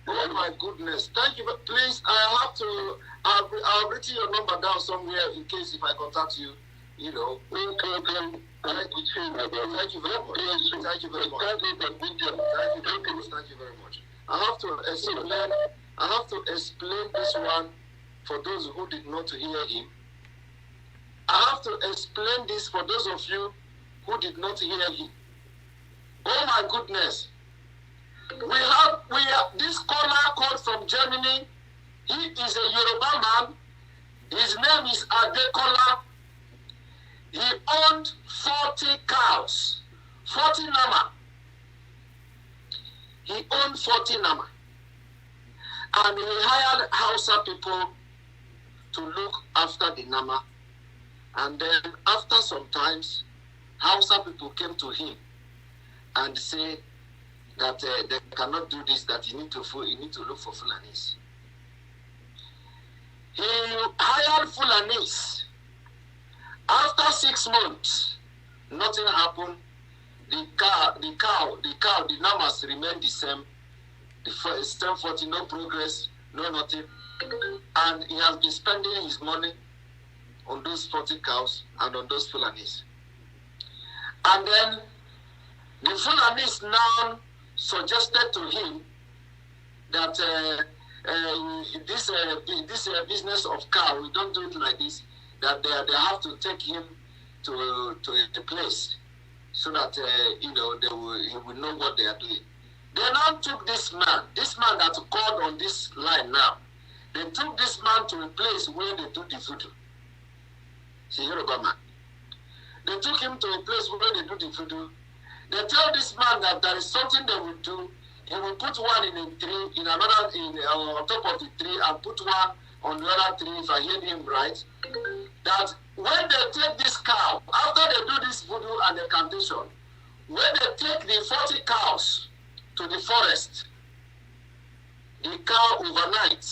Oh my goodness. Thank you. Please, I have to, I've written your number down somewhere in case if I contact you, you know. Thank you very much. Thank you very much. Thank you very much. Thank you very much. I have to explain this one for those who did not hear him. I have to explain this for those of you who did not hear him. Oh my goodness. We have this caller called from Germany. He is a Yoruba man. His name is Adekola. He owned 40 cows, 40 nama. He owned 40 nama. And he hired Hausa people to look after the nama. And then after some times, Hausa people came to him and said that they cannot do this, that you need to look for Fulanis. He hired Fulanis. After 6 months, nothing happened. The numbers remained the same. The same 40, no progress, no nothing. And he has been spending his money on those 40 cows and on those Fulanis. And then the Fulanis now suggested to him that this business of cow, we don't do it like this, that they have to take him to a place so that he will know what they are doing. They now took this man that called on this line now. They took this man to a place where they do the voodoo. See, Yoruba man. They took him to a place where they do the voodoo. They tell this man that there is something they will do. He will put one in a tree, on top of the tree, and put one on the other tree, if I hear him right. That when they take this cow, after they do this voodoo and the cantation, when they take the 40 cows to the forest, the cow overnight,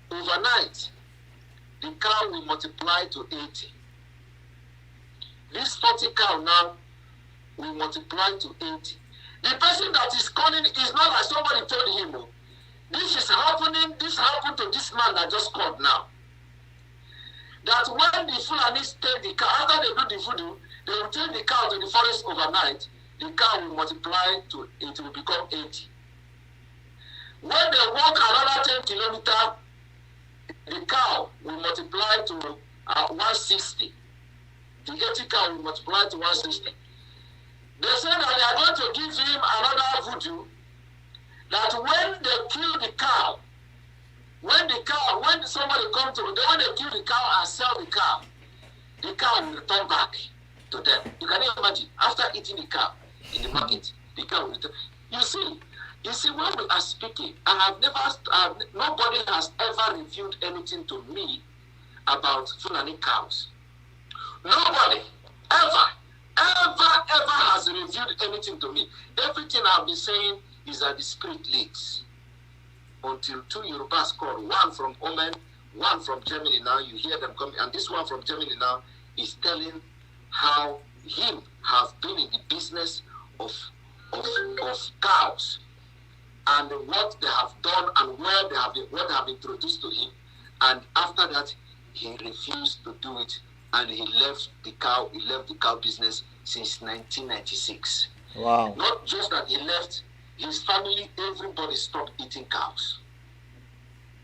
the cow will multiply to 80. This 40 cow now will multiply to 80. The person that is calling is not like somebody told him. This happened to this man that just called now. That when the Fulanis take the cow, after they do the voodoo, they will take the cow to the forest overnight, the cow will multiply to, it will become 80. When they walk another 10 kilometers, the cow will multiply to 160. The 80 cow will multiply to 160. They say that they are going to give him another voodoo, that when they kill the cow, when somebody comes to, when they kill the cow and sell the cow will return back to them. You can imagine, after eating the cow in the market, the cow will return. You see, when we are speaking, nobody has ever revealed anything to me about Fulani cows. Nobody, ever has revealed anything to me. Everything I've been saying is that the spirit leads. Until 2 Yorubas called, one from Oman, one from Germany now, you hear them coming, and this one from Germany now is telling how him has been in the business of cows and what they have done and what they have introduced to him. And after that, he refused to do it, and he left the cow business since 1996. Wow. Not just that he left, his family, everybody stopped eating cows.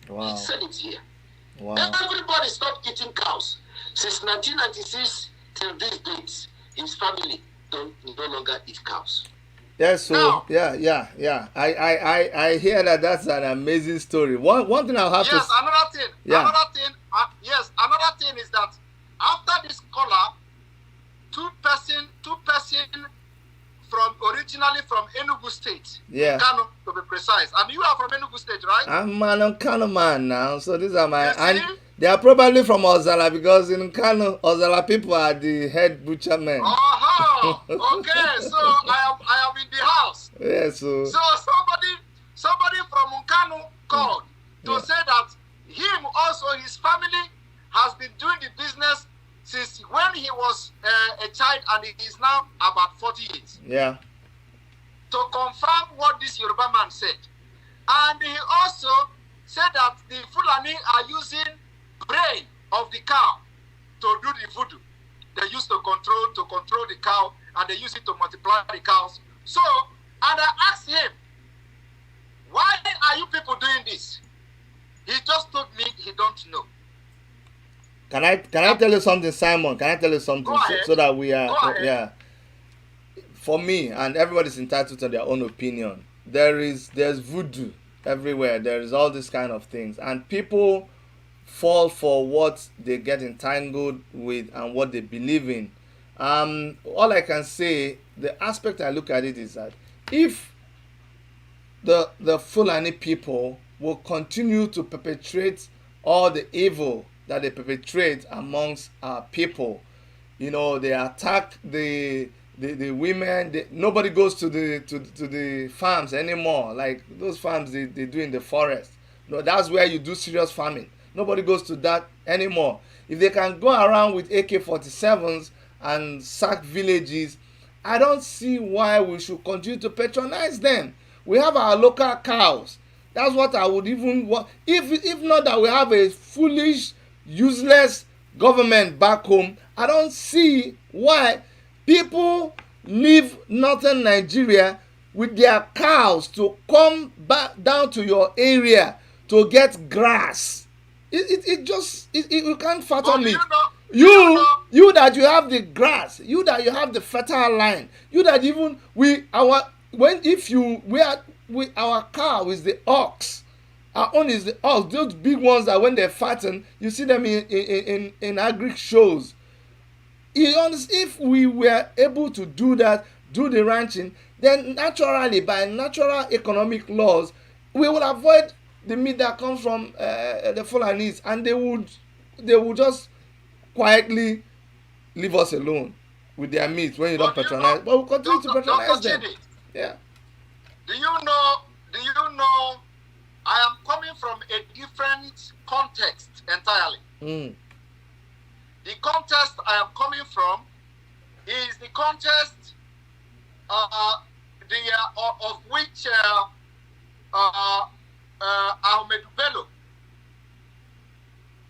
Wow. He said it here. Wow. Everybody stopped eating cows. Since 1996 till this date, his family no longer eat cows. Yes, so Now, yeah. I hear that. That's an amazing story. One thing I'll have to. Yes, another thing. Another thing is that after this caller, two person from originally from Enugu State. Yeah. Kano, to be precise. And you are from Enugu State, right? I'm an Kano man now, so these are my... You see? And they are probably from Ozala, because in Kano, Ozala people are the head butcher men. Uh-huh. Okay, so I am in the house. Yeah, so somebody from Kano called to say that him also, his family has been doing the business since when he was a child, and he is now about 40 years. Yeah. To confirm what this Yoruba man said. And he also said that the Fulani are using brain of the cow to do the voodoo. They used to control the cow, and they use it to multiply the cows. So, and I asked him, why are you people doing this? He just told me he don't know. Can I tell you something, Simon? Can I tell you something so that we are... Yeah. For me, and everybody's entitled to their own opinion, there's voodoo everywhere. There is all these kind of things, and people fall for what they get entangled with and what they believe in. All I can say, the aspect I look at it is that if the Fulani people will continue to perpetrate all the evil that they perpetrate amongst our people, they attack the women. Nobody goes to the farms anymore, like those farms they do in the forest. No, that's where you do serious farming. Nobody goes to that anymore. If they can go around with AK-47s and sack villages, I don't see why we should continue to patronize them. We have our local cows. That's what I would even want. If not that we have a foolish, useless government back home, I don't see why people leave northern Nigeria with their cows to come back down to your area to get grass. You can't fathom it. You that you have the grass, you that you have the fertile land, you that even our cow is the ox. Our own is the ox. Those big ones that when they fatten, you see them in agri shows. If we were able to do that, do the ranching, then naturally, by natural economic laws, we will avoid the meat that comes from the Fulanis, and they would just quietly leave us alone with their meat when you don't patronize. But we'll continue to patronize them. Yeah. Do you know? I am coming from a different context entirely. The context I am coming from is the context of which Ahmed Bello,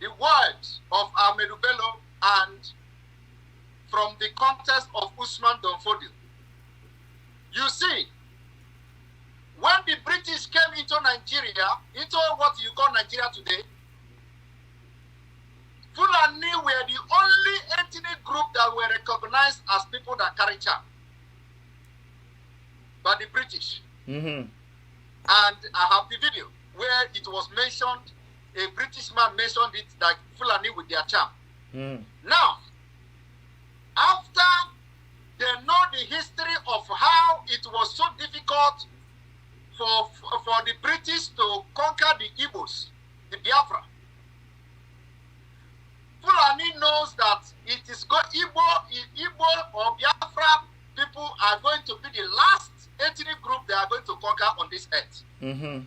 the words of Ahmed Bello, and from the context of Usman Donfodio. You see, when the British came into Nigeria, into what you call Nigeria today, Fulani were the only ethnic group that were recognized as people that carry charm by the British. And I have the video where it was mentioned, a British man mentioned it, like Fulani with their charm. Now, after they know the history of how it was so difficult for the British to conquer the Igbos, the Biafra, Fulani knows that it is Igbo or Biafra people are going to be the last ethnic group they are going to conquer on this earth. There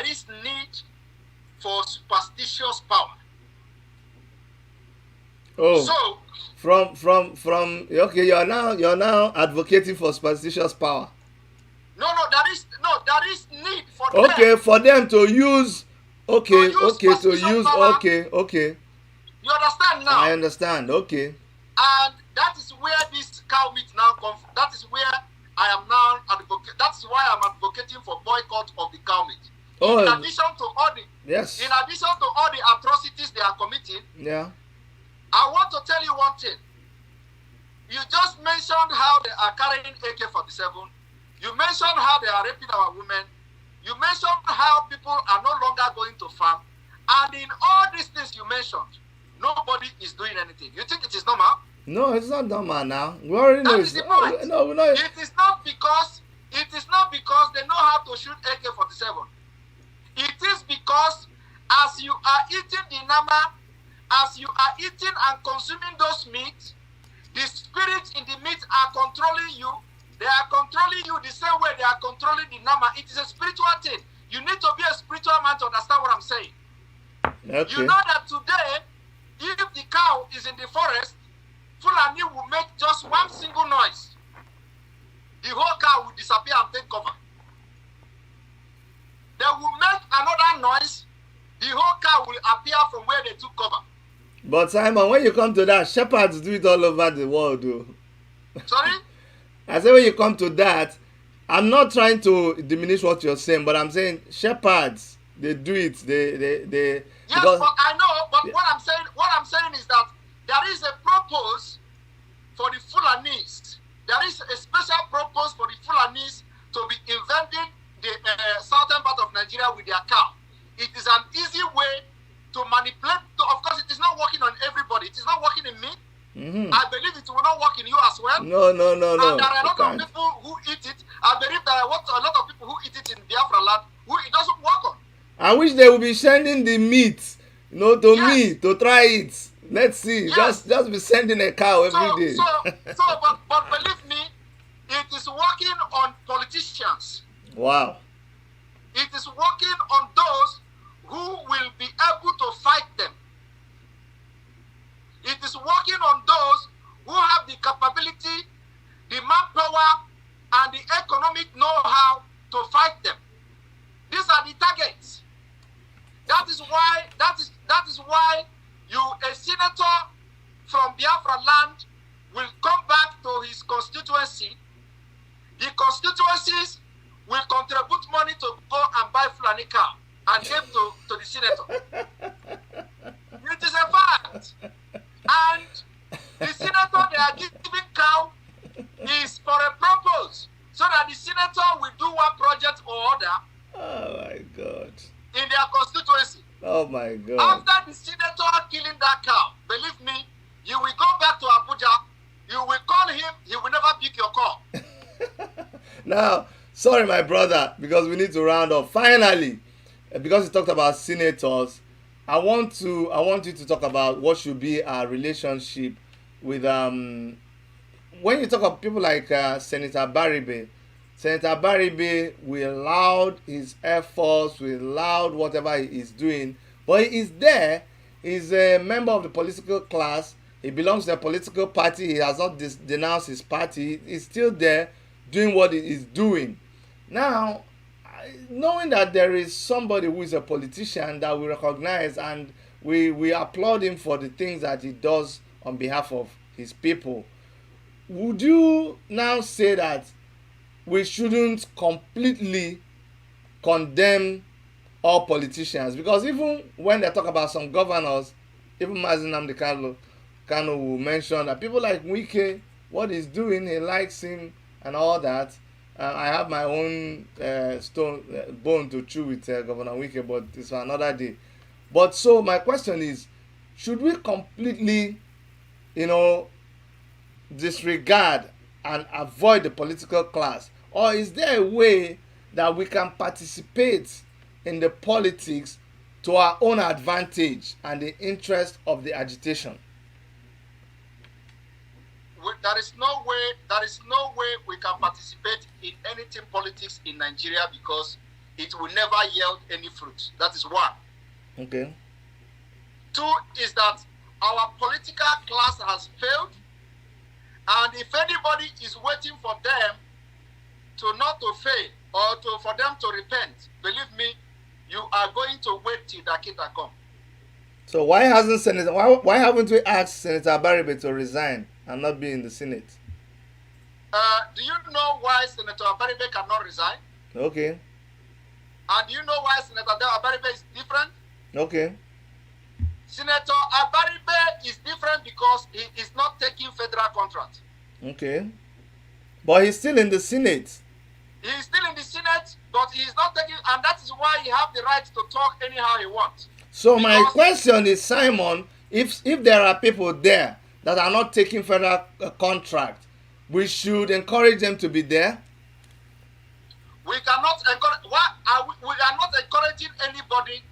is need for superstitious power. So from okay, you're now advocating for superstitious power. There is need for them. For them to use. Okay. You understand now? I understand. Okay. And that is where this cow meat now comes from. That is where I am now advocating. That's why I'm advocating for boycott of the cow meat. In addition to all the atrocities they are committing, I want to tell you one thing. You just mentioned how they are carrying AK-47. You mentioned how they are raping our women. You mentioned how people are no longer going to farm. And in all these things you mentioned, nobody is doing anything. You think it is normal? No, it's not normal now. We already know That is it's the point. no, we know. It is not because they know how to shoot AK-47. It is because as you are eating the nama, as you are eating and consuming those meat, the spirits in the meat are controlling you. They are controlling you the same way they are controlling the nama. It is a spiritual thing. You need to be a spiritual man to understand what I'm saying. Okay. You know that today, if the cow is in the forest, Fulani will make just one single noise. The whole cow will disappear and take cover. They will make another noise. The whole cow will appear from where they took cover. But Simon, when you come to that, shepherds do it all over the world, though. Sorry? I say when you come to that, I'm not trying to diminish what you're saying, but I'm saying shepherds, they do it. They Yes, because, but I know. But what I'm saying is that there is a purpose for the Fulanis. There is a special purpose for the Fulanis to be invading the southern part of Nigeria with their cow. It is an easy way to manipulate. Of course, it is not working on everybody. It is not working in me. I believe it will not work in you as well. No. And there are a lot of people who eat it. I believe there are a lot of people who eat it in Biafra land who it doesn't work on. I wish they would be sending the meat, to Yes. me to try it. Let's see. Yes. Just be sending a cow every day. But believe me, it is working on politicians. Wow. It is working on those who will be able to fight them. It is working on those who have the capability, the manpower, and the economic know-how to fight them. These are the targets. That is why a senator from Biafra land will come back to his constituency. The constituencies will contribute money to go and buy Fulani cow and give to the senator. It is a fact. And the senator they are giving cow is for a purpose, so that the senator will do one project or other. Oh my God. In their constituency. Oh my God. After the senator killing that cow, believe me, you will go back to Abuja, you will call him, he will never pick your call. Now, sorry my brother, because we need to round up. Finally, because you talked about senators, I want you to talk about what should be our relationship with when you talk of people like Senator Baribe. Senator Baribe will laud his efforts, will laud whatever he is doing, but he is there. He's a member of the political class. He belongs to a political party. He has not denounced his party. He's still there doing what he is doing. Now, knowing that there is somebody who is a politician that we recognize and we applaud him for the things that he does on behalf of his people, would you now say that we shouldn't completely condemn all politicians? Because even when they talk about some governors, even Mazi Nnamdi Kanu will mention that people like Wike, what he's doing, he likes him and all that. I have my own bone to chew with Governor Wike, but it's for another day. But so my question is, should we completely, disregard and avoid the political class, or is there a way that we can participate in the politics to our own advantage and the interest of the agitation? There is no way we can participate in anything politics in Nigeria, because it will never yield any fruit. That is one. Okay. Two is that our political class has failed, and if anybody is waiting for them to not to fail or for them to repent, believe me, you are going to wait till Dakita come. So why haven't we asked Senator Baribe to resign and not be in the Senate? Do you know why Senator Baribe cannot resign? Okay. And do you know why Senator Baribe is different? Okay. Senator Abaribe is different because he is not taking federal contract. Okay. But he's still in the Senate. He is still in the Senate, but he is not taking, and that is why he has the right to talk anyhow he wants. So my question is, Simon, if there are people there that are not taking federal contract, we should encourage them to be there? We cannot encourage. We are not encouraging anybody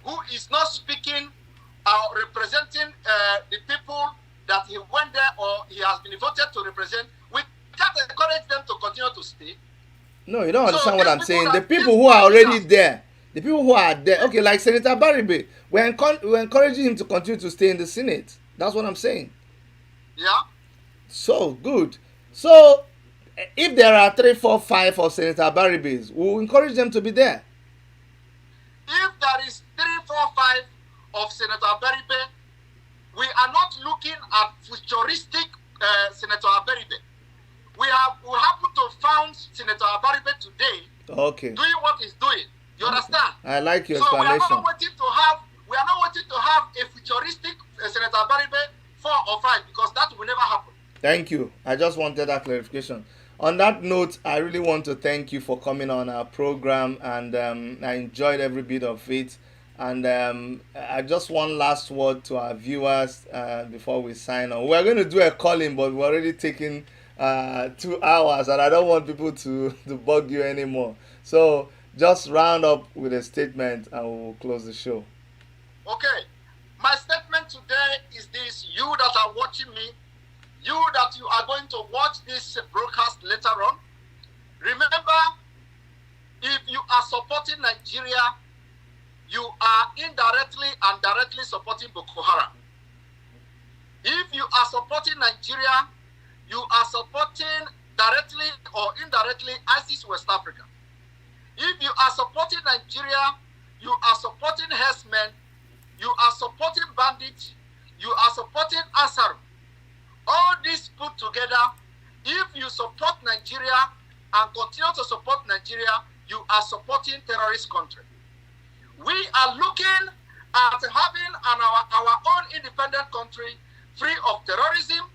who is not speaking or representing the people that he went there or he has been voted to represent. We can't encourage them to continue to stay. No, you don't understand So what these I'm people saying. The that people these who are already politicians, there, the people who are there, okay, like Senator Baribe, we're encouraging him to continue to stay in the Senate. That's what I'm saying. yeah, So good. So if there are 3, 4, 5 of Senator Baribes, we'll encourage them to be there. if there is 3, 4, 5 of Senator Beribe, we are not looking at futuristic Senator Beribe. We happen to found Senator Beribe today Okay. doing what he's doing. You understand? I like your So we are explanation. not waiting to have a futuristic Senator Beribe 4 or 5 because that will never happen. Thank you. I just wanted that clarification. On that note, I really want to thank you for coming on our program, and I enjoyed every bit of it. And I just one last word to our viewers before we sign on. We're going to do a call-in, but we're already taking 2 hours, and I don't want people to bug you anymore. So just round up with a statement, and we'll close the show. Okay. My statement today is this: you that are watching me, you that you are going to watch this broadcast later on, remember, if you are supporting Nigeria, you are indirectly and directly supporting Boko Haram. If you are supporting Nigeria, you are supporting directly or indirectly ISIS West Africa. If you are supporting Nigeria, you are supporting herdsmen, you are supporting bandits, you are supporting Asar. All this put together, if you support Nigeria and continue to support Nigeria, you are supporting terrorist country. We are looking at having our own independent country free of terrorism,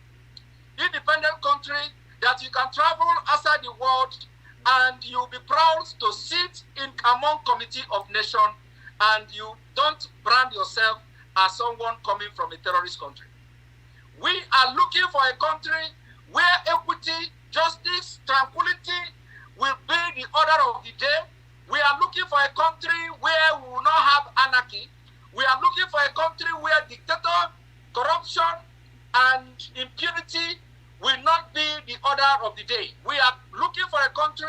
independent country that you can travel outside the world and you'll be proud to sit in among committee of nations and you don't brand yourself as someone coming from a terrorist country. We are looking for a country where equity, justice, tranquility will be the order of the day. We are looking for a country where we will not have anarchy. We are looking for a country where dictator, corruption, and impunity will not be the order of the day. We are looking for a country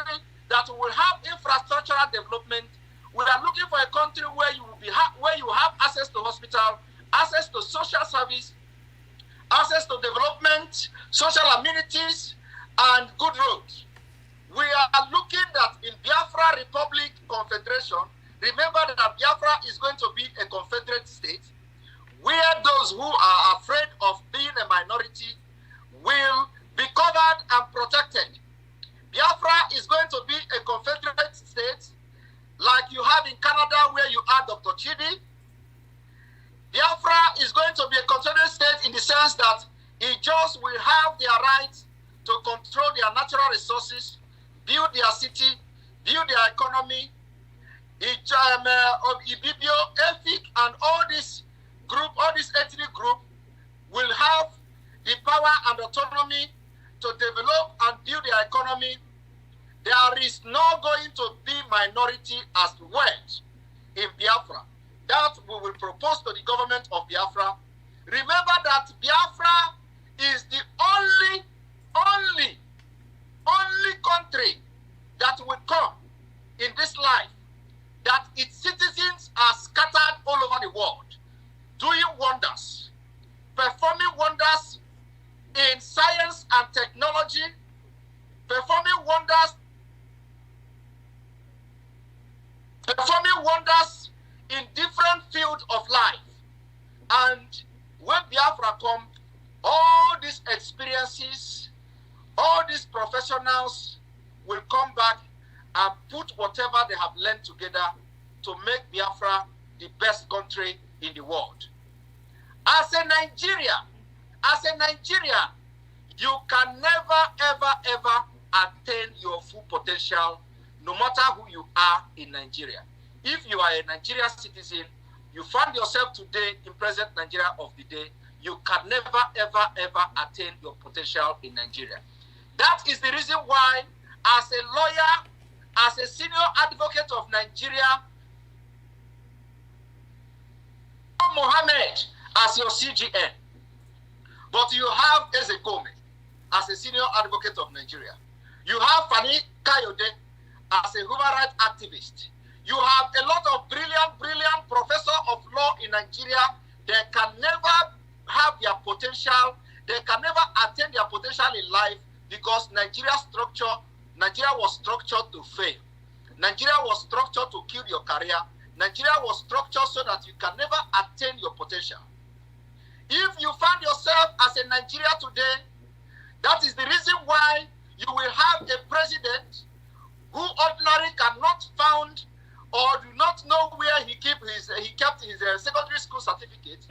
that will have infrastructural development. We are looking for a country where you will where you have access to hospital, access to social service, access to development, social amenities, and good roads. We are looking that in Biafra Republic Confederation, remember that Biafra is going to be a confederate state, where those who are afraid of being a minority will be covered and protected. Biafra is going to be a confederate state, like you have in Canada, where you are Dr. Chidi. Biafra is going to be a confederate state in the sense that it just will have their rights to control their natural resources, build their city, build their economy. Ibibio, Efik, and all this ethnic group will have the power and autonomy to develop and build their economy. There is not going to be minority as well in Biafra. That we will propose to the government of Biafra. Remember that Biafra is the only country that will come in this life that its citizens are scattered all over the world, doing wonders, performing wonders in science and technology, performing wonders in different fields of life. And when Biafra come, all these experiences, all these professionals will come back and put whatever they have learned together to make Biafra the best country in the world. As a Nigerian, you can never, ever attain your full potential, no matter who you are in Nigeria. If you are a Nigerian citizen, you find yourself today in present Nigeria of the day, you can never, ever, ever attain your potential in Nigeria. That is the reason why, as a lawyer, as a senior advocate of Nigeria, Mohammed as your CGN, but you have Ezekome as a senior advocate of Nigeria. You have Fani Kayode as a human rights activist. You have a lot of brilliant professors of law in Nigeria. They can never have their potential. They can never attain their potential in life because Nigeria was structured to fail. Nigeria was structured to kill your career. Nigeria was structured so that you can never attain your potential. If you find yourself as a Nigeria today, that is the reason why you will have a president who ordinarily cannot found or do not know where he kept his secondary school certificate,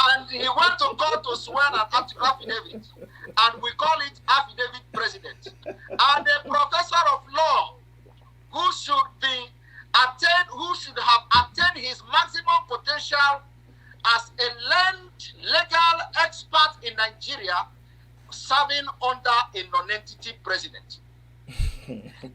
and he went to court to swear an affidavit, and we call it affidavit president. And a professor of law who should have attained his maximum potential as a legal expert in Nigeria, serving under a non-entity president.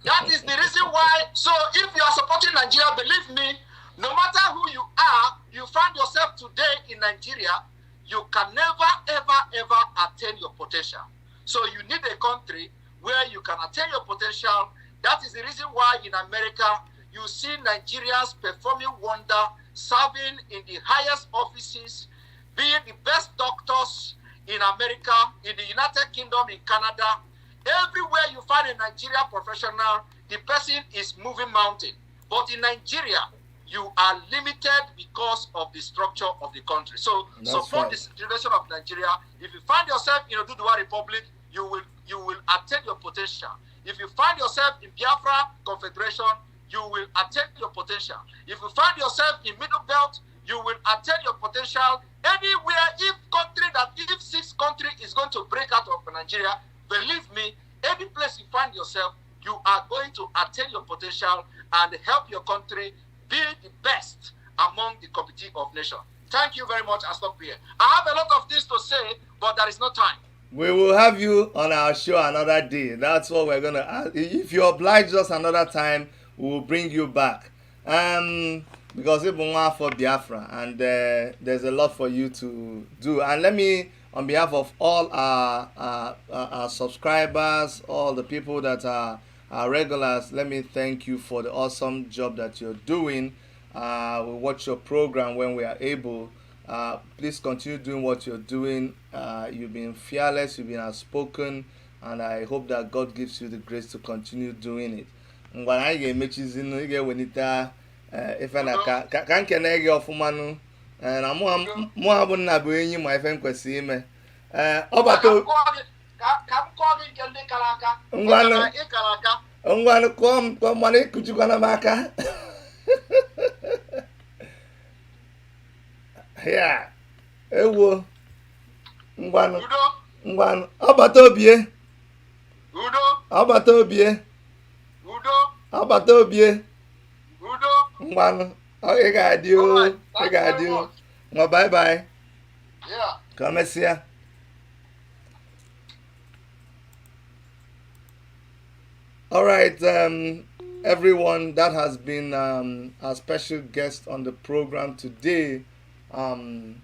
That is the reason why. So if you are supporting Nigeria, believe me, no matter who you are, you find yourself today in Nigeria, you can never, ever, ever attain your potential. So you need a country where you can attain your potential. That is the reason why in America, you see Nigerians performing wonder, serving in the highest offices, being the best doctors in America, in the United Kingdom, in Canada. Everywhere you find a Nigerian professional, the person is moving mountain. But in Nigeria, you are limited because of the structure of the country. So support the situation of Nigeria. If you find yourself in Oduduwa Republic, you will attain your potential. If you find yourself in Biafra Confederation, you will attain your potential. If you find yourself in Middle Belt, you will attain your potential. Anywhere, if 6 country is going to break out of Nigeria, believe me, any place you find yourself, you are going to attain your potential and help your country be the best among the community of nations. Thank you very much. I'll stop here. I have a lot of things to say, but there is no time. We will have you on our show another day. That's what we're going to ask. If you oblige us another time, we will bring you back. Because it's for Biafra, and there's a lot for you to do. And let me, on behalf of all our subscribers, all the people that are regulars, let me thank you for the awesome job that you're doing. We watch your program when we are able. Please continue doing what you're doing. You've been fearless, you've been outspoken, and I hope that God gives you the grace to continue doing it. Ngwa anyị ga-emechizi ị ga-ewenita ife na ka nkene gị ọfụma nụ na mụ ha bụ nna bụ enyi ma ife m kwesịrị ime ọbata ngwanụ kụọ mana ịkụchikwana m aka ya ewo ngwanụ ọbata obie ngwanụ ị ga-adị nwa bye bye ka mesịa. All right, everyone, that has been our special guest on the program today. I'm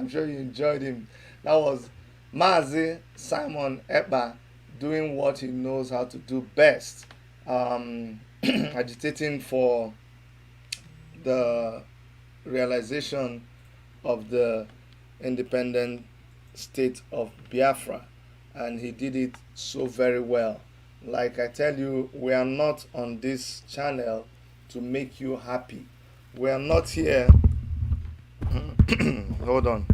sure you enjoyed him. That was Mazi Simon Ekpa doing what he knows how to do best, agitating for the realization of the independent state of Biafra. And he did it so very well. Like I tell you, we are not on this channel to make you happy. We are not here. Hold on.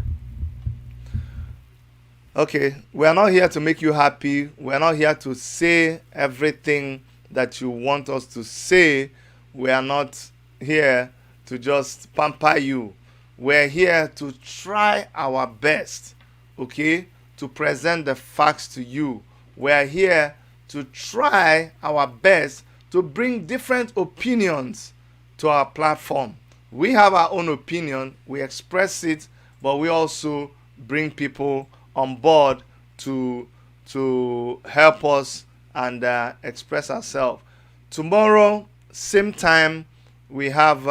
Okay, we are not here to make you happy. We are not here to say everything that you want us to say. We are not here to just pamper you. We're here to try our best, okay, to present the facts to you. We're here to try our best to bring different opinions to our platform. We have our own opinion, we express it, but we also bring people on board to help us and express ourselves. Tomorrow, same time, we have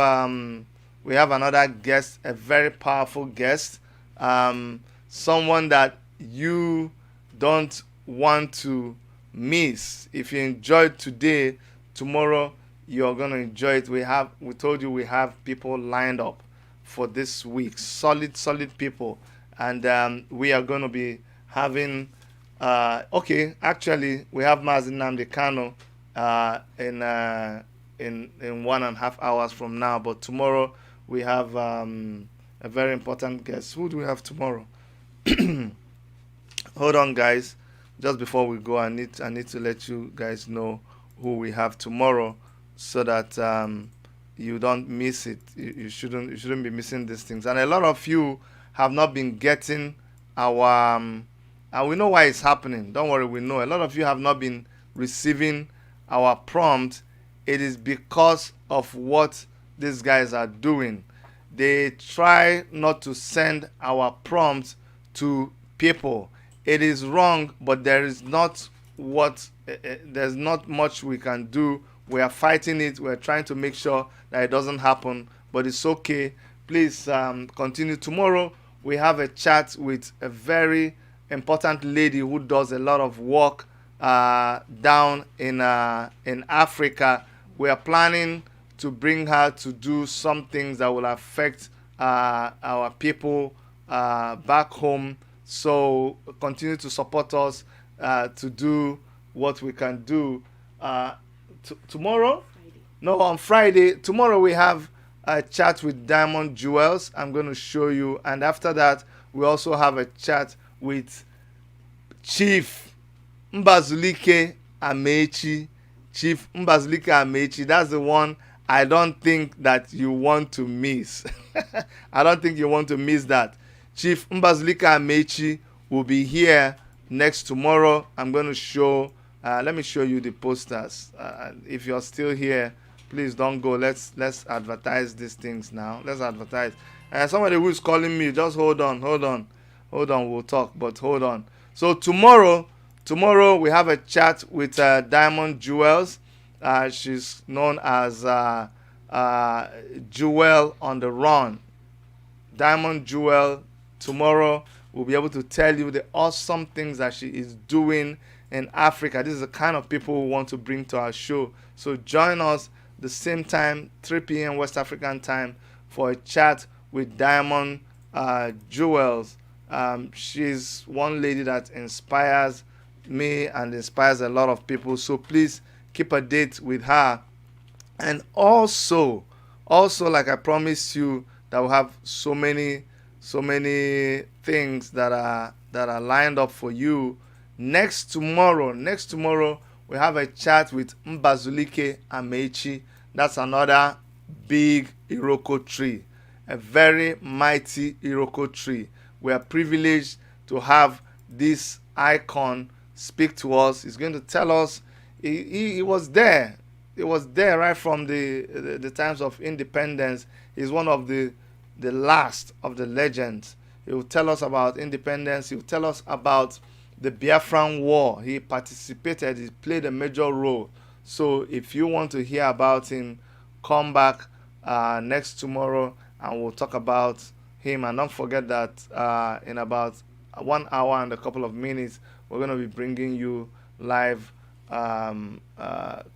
another guest, a very powerful guest, someone that you don't want to miss. If you enjoyed today, tomorrow you're gonna enjoy it. We told you we have people lined up for this week, solid people, and we are gonna be having. Okay, actually, we have Mazin Namdi Kano in 1.5 hours from now. But tomorrow we have a very important guest. Who do we have tomorrow? Hold on, guys. Just before we go, I need to let you guys know who we have tomorrow, so that you don't miss it. You shouldn't be missing these things. And a lot of you have not been getting our and we know why it's happening. Don't worry, we know. A lot of you have not been receiving our prompt. It is because of what these guys are doing. They try not to send our prompts to people. It is wrong, but there's not much we can do. We are fighting it. We're trying to make sure that it doesn't happen, but it's okay. Please continue. Tomorrow we have a chat with a very important lady who does a lot of work down in Africa. We are planning to bring her to do some things that will affect our people back home. So continue to support us to do what we can do. Tomorrow? Friday. No, on Friday. Tomorrow we have a chat with Diamond Jewels. I'm going to show you. And after that, we also have a chat with Chief Mbazulike Amechi. Chief Mbazulike Amechi. That's the one I don't think that you want to miss. I don't think you want to miss that. Chief Mbazulike Amechi will be here next tomorrow. I'm going to show, let me show you the posters. If you're still here, please don't go. Let's advertise these things now. Let's advertise. Somebody who is calling me, just hold on. We'll talk, but hold on. So tomorrow we have a chat with Diamond Jewels. She's known as Jewel on the Run. Diamond Jewel tomorrow will be able to tell you the awesome things that she is doing in Africa. This is the kind of people we want to bring to our show. So join us the same time, 3 p.m. West African time, for a chat with Diamond Jewels. She's one lady that inspires me and inspires a lot of people. So please keep a date with her. And also, like I promised you, that we'll have so many things that are lined up for you. Next tomorrow we have a chat with Mbazulike Amechi. That's another big Iroko tree, a very mighty Iroko tree. We are privileged to have this icon speak to us. He's going to tell us he was there. He was there right from the times of independence. He's one of the last of the legends. He will tell us about independence. He will tell us about the Biafran War. He participated. He played a major role. So if you want to hear about him, come back next tomorrow and we'll talk about him. And don't forget that in about 1 hour and a couple of minutes, we're going to be bringing you live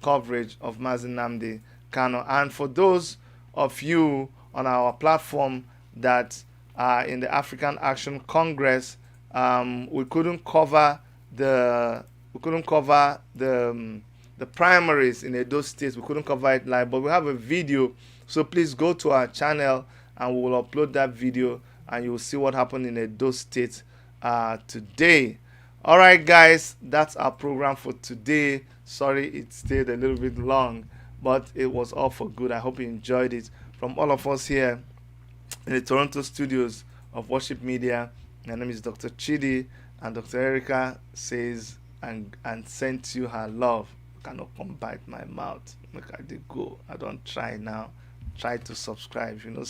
coverage of Mazin Namdi Kano. And for those of you on our platform that are in the African Action Congress, we couldn't cover the primaries in Edo State. We couldn't cover it live, but we have a video. So please go to our channel and we will upload that video and you will see what happened in Edo State today. All right, guys, that's our program for today. Sorry it stayed a little bit long, but it was all for good. I hope you enjoyed it. From all of us here in the Toronto studios of Worship Media, my name is Dr. Chidi, and Dr. Erica says and sent you her love. I cannot come bite my mouth. Make I dey go. I don't try now. try to subscribe. If you don't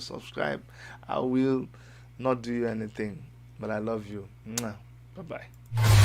subscribe, I will not do you anything. But I love you. Bye bye.